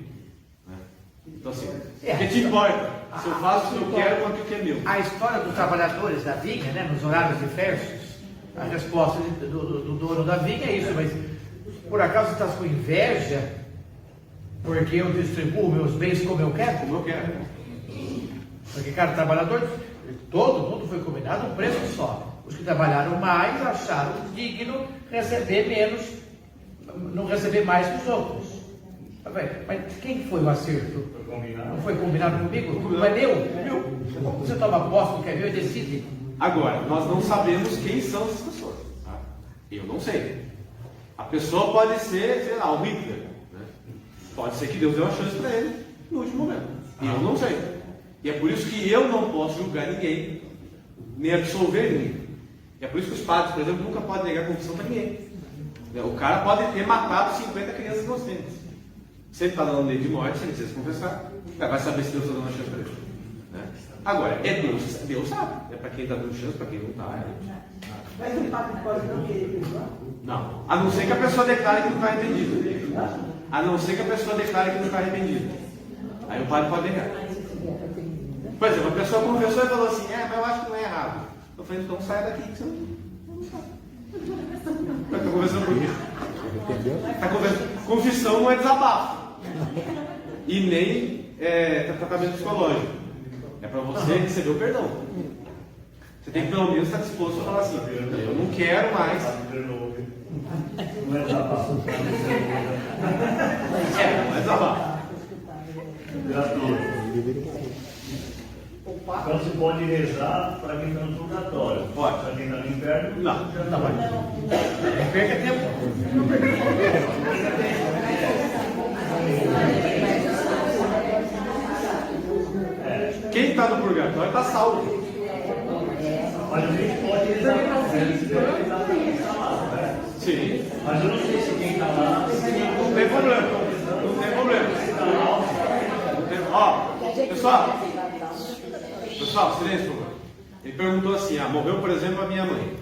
Então, assim, o que te importa? Se eu faço o que eu quero com aquilo que é meu. A história dos trabalhadores da vinha, né, nos horários diversos, a resposta do dono da vinha é isso, mas por acaso você está com inveja porque eu distribuo meus bens como eu quero? Como eu quero. Porque cada trabalhador, todo mundo foi combinado um preço só. Os que trabalharam mais acharam digno receber menos, não receber mais que os outros. Mas quem foi o acerto? Não foi combinado comigo? Não é meu? Como você toma posse do que é meu e decide? Agora, nós não sabemos quem são essas pessoas. Tá? Eu não sei. A pessoa pode ser, sei lá, o Hitler. Né? Pode ser que Deus deu uma chance para ele no último momento. Eu não sei. E é por isso que eu não posso julgar ninguém, nem absolver ninguém. E é por isso que os padres, por exemplo, nunca podem negar confissão para ninguém. O cara pode ter matado 50 crianças inocentes. Se ele está dando lei de morte, se ele precisa se confessar, vai saber se Deus está dando uma chance para ele. Né? Agora, é Deus, Deus sabe. É para quem está dando chance, para quem não está. Mas o padre pode não querer perdoar? Não. A não ser que a pessoa declare que não está arrependido. A não ser que a pessoa declare que não está arrependido. Aí o padre pode negar. Por exemplo, a pessoa confessou e falou assim: mas eu acho que não é errado. Eu falei: então sai daqui que você não sabe. Está conversando por quê? Confissão não é desabafo. e nem tratamento psicológico. É para você receber o perdão. Você tem que pelo menos estar disposto a falar assim: eu não quero mais. Não é desabafo. Não é desabafo. Gratuito. Então se pode rezar para quem está no purgatório. Pode. Para quem está no inferno, Não. Não perca tempo. Quem está no purgatório está salvo. Mas a gente pode rezar para quem está lá, né? Sim. Mas eu não sei se quem está lá. Não tem problema. Não tem problema. Não tem... Ó, pessoal, silêncio, por favor. Ele perguntou assim: morreu, por exemplo, a minha mãe.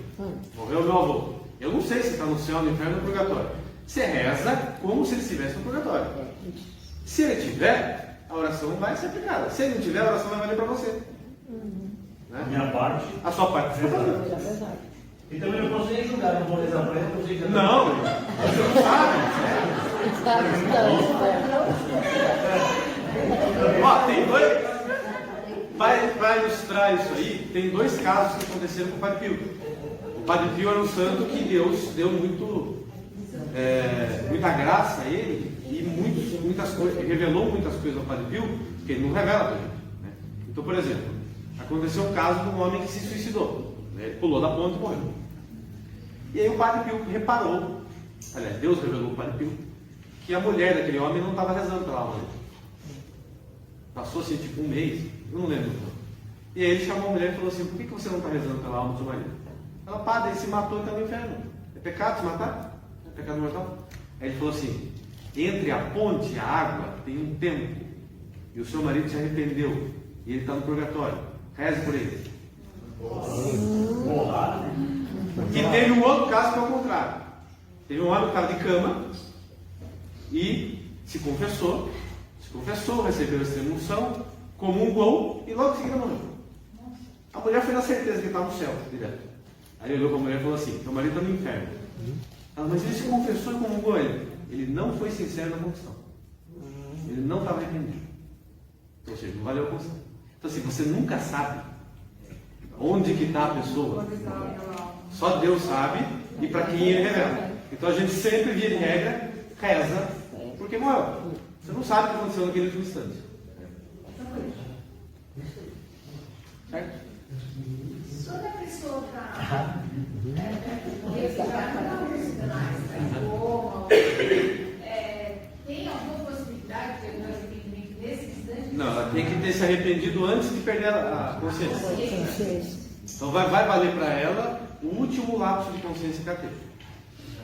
Morreu o meu avô. Eu não sei se está no céu, no inferno ou no purgatório. Você reza como se ele estivesse no purgatório. Se ele tiver, a oração vai ser aplicada. Se ele não tiver, a oração vai valer para você. Né? A minha parte. A sua parte você está fazendo. E também não posso nem julgar, não vou rezar para ele, não sei que. Não, você não sabe. Ó, tem dois. Para ilustrar isso aí, tem dois casos que aconteceram com o Padre Pio. O Padre Pio era um santo que Deus deu muita graça a ele e muitas coisas, revelou muitas coisas ao Padre Pio que ele não revela para a gente. Né? Então, por exemplo, aconteceu o caso de um homem que se suicidou. Né? Ele pulou da ponte e morreu. E aí o Padre Pio reparou, aliás, Deus revelou ao Padre Pio, que a mulher daquele homem não estava rezando pela alma dele. Passou assim, tipo um mês, eu não lembro. E aí ele chamou a mulher e falou assim: por que você não está rezando pela alma do seu marido? Ela: padre, ele se matou e está no inferno. É pecado se matar? É pecado mortal? Aí ele falou assim: entre a ponte e a água tem um tempo. E o seu marido se arrependeu. E ele está no purgatório. Reze por ele. E teve um outro caso que é o contrário. Teve um homem que estava de cama e se confessou, recebeu a extrema-unção, comungou e logo em seguida morreu. A mulher foi na certeza que estava no céu, direto. Aí ele olhou para a mulher e falou assim: teu marido está no inferno. Ela: mas ele se confessou e comungou ele. Ele não foi sincero na confissão. Ele não estava arrependido. Ou seja, não valeu a confissão. Então assim, você nunca sabe onde que está a pessoa. Só Deus sabe e para quem ele revela. Então a gente sempre, via de regra, reza porque morreu. Você não sabe o que aconteceu naquele último instante. Certo? Quando a pessoa está tem alguma possibilidade de ter um arrependimento nesse instante? Não, ela tem que ter se arrependido antes de perder a consciência. Então vai valer para ela o último lapso de consciência que ela teve.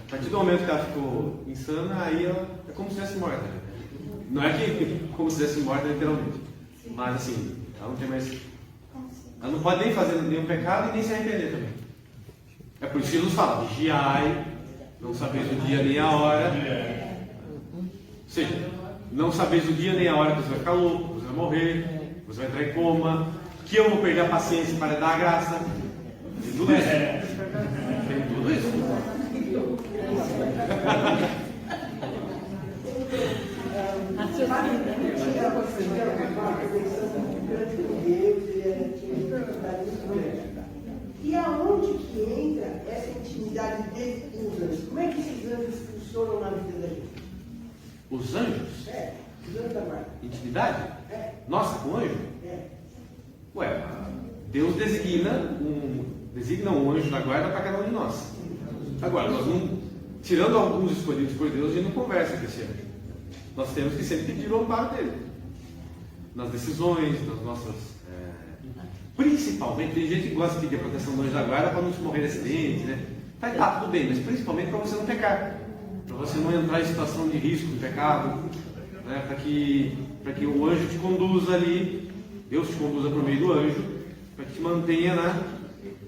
A partir do momento que ela ficou insana, aí ela é como se estivesse morta. Não é que como se estivesse morta literalmente, mas assim, ela não tem mais. Ela não pode nem fazer nenhum pecado e nem se arrepender também. É por isso que Jesus fala: vigiai, não sabeis o dia nem a hora. Ou seja, não sabeis o dia nem a hora que você vai ficar louco, você vai morrer, você vai entrar em coma, que eu vou perder a paciência para dar a graça. Tem tudo isso. Tem tudo isso. E aonde que entra essa intimidade dele com os anjos? Como é que esses anjos funcionam na vida da gente? Os anjos? Os anjos da guarda. Intimidade? Nossa, com anjo? Ué, Deus designa um anjo da guarda para cada um de nós. Agora, nós não, tirando alguns escolhidos por Deus, a gente não conversa com esse anjo. Nós temos que sempre pedir o amparo dele. Nas decisões, nas nossas. Principalmente, tem gente que gosta de pedir a proteção do anjo da guarda para não se morrer de acidente, né? Tá tudo bem, mas principalmente para você não pecar. Para você não entrar em situação de risco, de pecado. Né? Para que o anjo te conduza ali, Deus te conduza por meio do anjo, para que te mantenha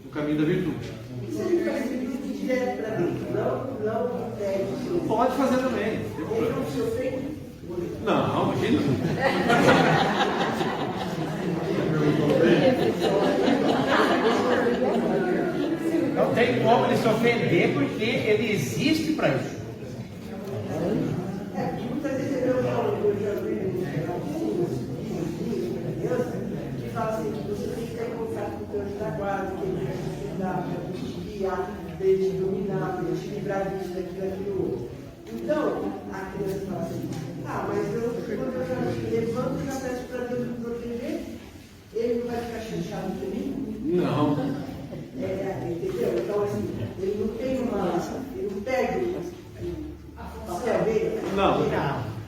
no caminho da virtude. E se ele faz pedido direto para Deus? Não pede. Pode fazer também. Ele não se ofende? Não, imagina. Não tem como ele se ofender porque ele existe para isso. Muitas vezes eu já vi casa, que ele quer estudar, para te guiar, para ele te dominar, para ele te livrar disso, daquilo, daquilo outro. Então, a criança fala assim, mas eu, quando eu já levanto, já peço para Deus me proteger, ele não vai ficar chateado de mim? Não. Entendeu? Então, assim, ele não tem ele não perde a papel dele. Não.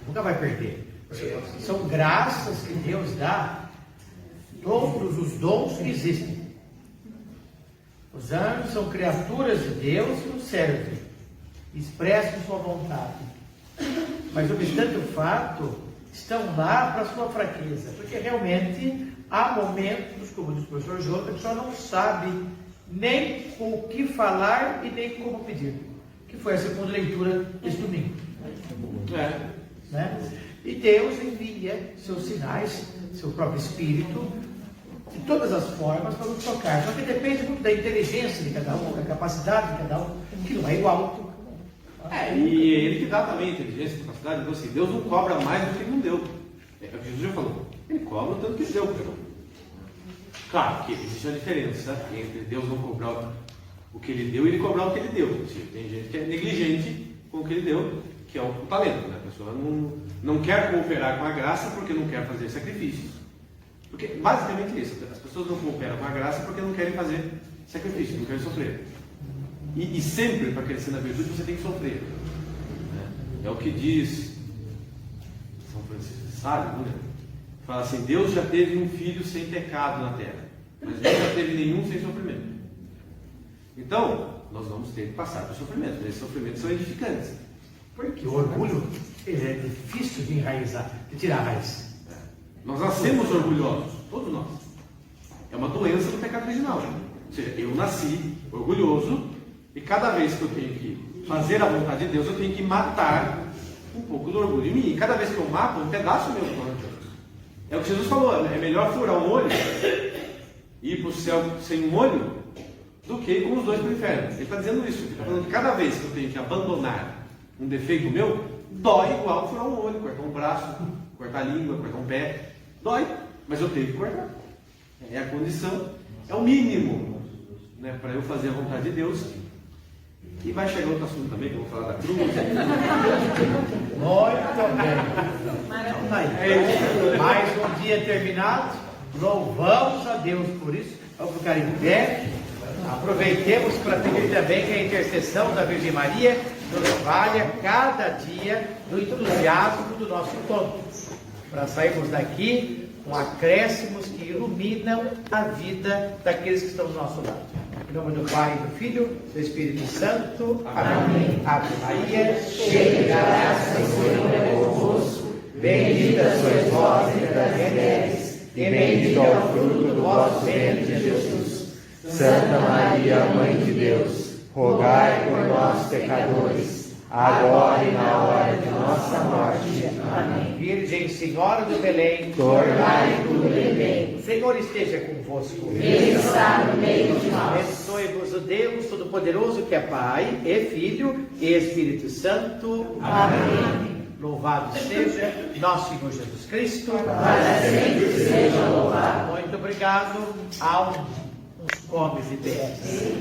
Nunca vai perder. São graças que Deus dá, todos os dons que existem. Os anjos são criaturas de Deus que nos servem, expressam sua vontade. Mas, obstante o fato, estão lá para a sua fraqueza, porque realmente há momentos, como diz o professor João, que a pessoa não sabe nem o que falar e nem como pedir, que foi a segunda leitura desse domingo. Né? E Deus envia seus sinais, seu próprio Espírito, de todas as formas para nos tocar. Só que depende muito da inteligência de cada um, da capacidade de cada um, que não é igual. E ele que dá também inteligência, capacidade. Então, assim, Deus não cobra mais do que ele não deu. Jesus já falou, ele cobra o tanto que ele deu. Claro que existe uma diferença entre Deus não cobrar o que ele deu e ele cobrar o que ele deu. Tem gente que é negligente com o que ele deu, que é o talento. Né? A pessoa não quer cooperar com a graça porque não quer fazer sacrifícios. Porque basicamente isso, as pessoas não cooperam com a graça porque não querem fazer sacrifício, não querem sofrer. E sempre para crescer na virtude você tem que sofrer. Né? É o que diz São Francisco de Sales, né? Fala assim, Deus já teve um filho sem pecado na terra, mas não já teve nenhum sem sofrimento. Então, nós vamos ter que passar por sofrimento. Esses sofrimentos são edificantes. Porque o orgulho é difícil de enraizar, de tirar a raiz. Nós nascemos orgulhosos, todos nós. É uma doença do pecado original. Ou seja, eu nasci orgulhoso e cada vez que eu tenho que fazer a vontade de Deus, eu tenho que matar um pouco do orgulho em mim. E cada vez que eu mato, um pedaço meu torna. É o que Jesus falou, é melhor furar um olho e ir para o céu sem um olho do que ir com os dois para o inferno. Ele está dizendo isso. Ele está falando que cada vez que eu tenho que abandonar um defeito meu, dói igual furar um olho, cortar um braço, cortar a língua, cortar um pé. Dói, mas eu tenho que cortar. É a condição, é o mínimo, né, para eu fazer a vontade de Deus. E vai chegar outro assunto também, que eu vou falar da cruz. Muito bem. Mais um dia terminado. Louvamos a Deus por isso. Vamos ficar em pé. Aproveitemos para pedir também que a intercessão da Virgem Maria nos valha cada dia no entusiasmo do nosso encontro, para sairmos daqui com acréscimos que iluminam a vida daqueles que estão do nosso lado. Em nome do Pai, do Filho, do Espírito Santo. Amém. Ave Maria, cheia de graça, o Senhor é convosco. Bendita sois vós entre as mulheres, e bendito é o fruto do vosso ventre, Jesus. Santa Maria, Mãe de Deus, rogai por nós, pecadores, agora e na hora de nossa morte. Amém. Virgem Senhora do Belém, tornai tudo em bem. O Senhor esteja convosco. Ele está no meio de nós. Abençoe-vos o Deus Todo-Poderoso, que é Pai, e Filho, e Espírito Santo. Amém. Louvado seja nosso Senhor Jesus Cristo. Para sempre seja louvado. Muito obrigado. Uns comes e bebes.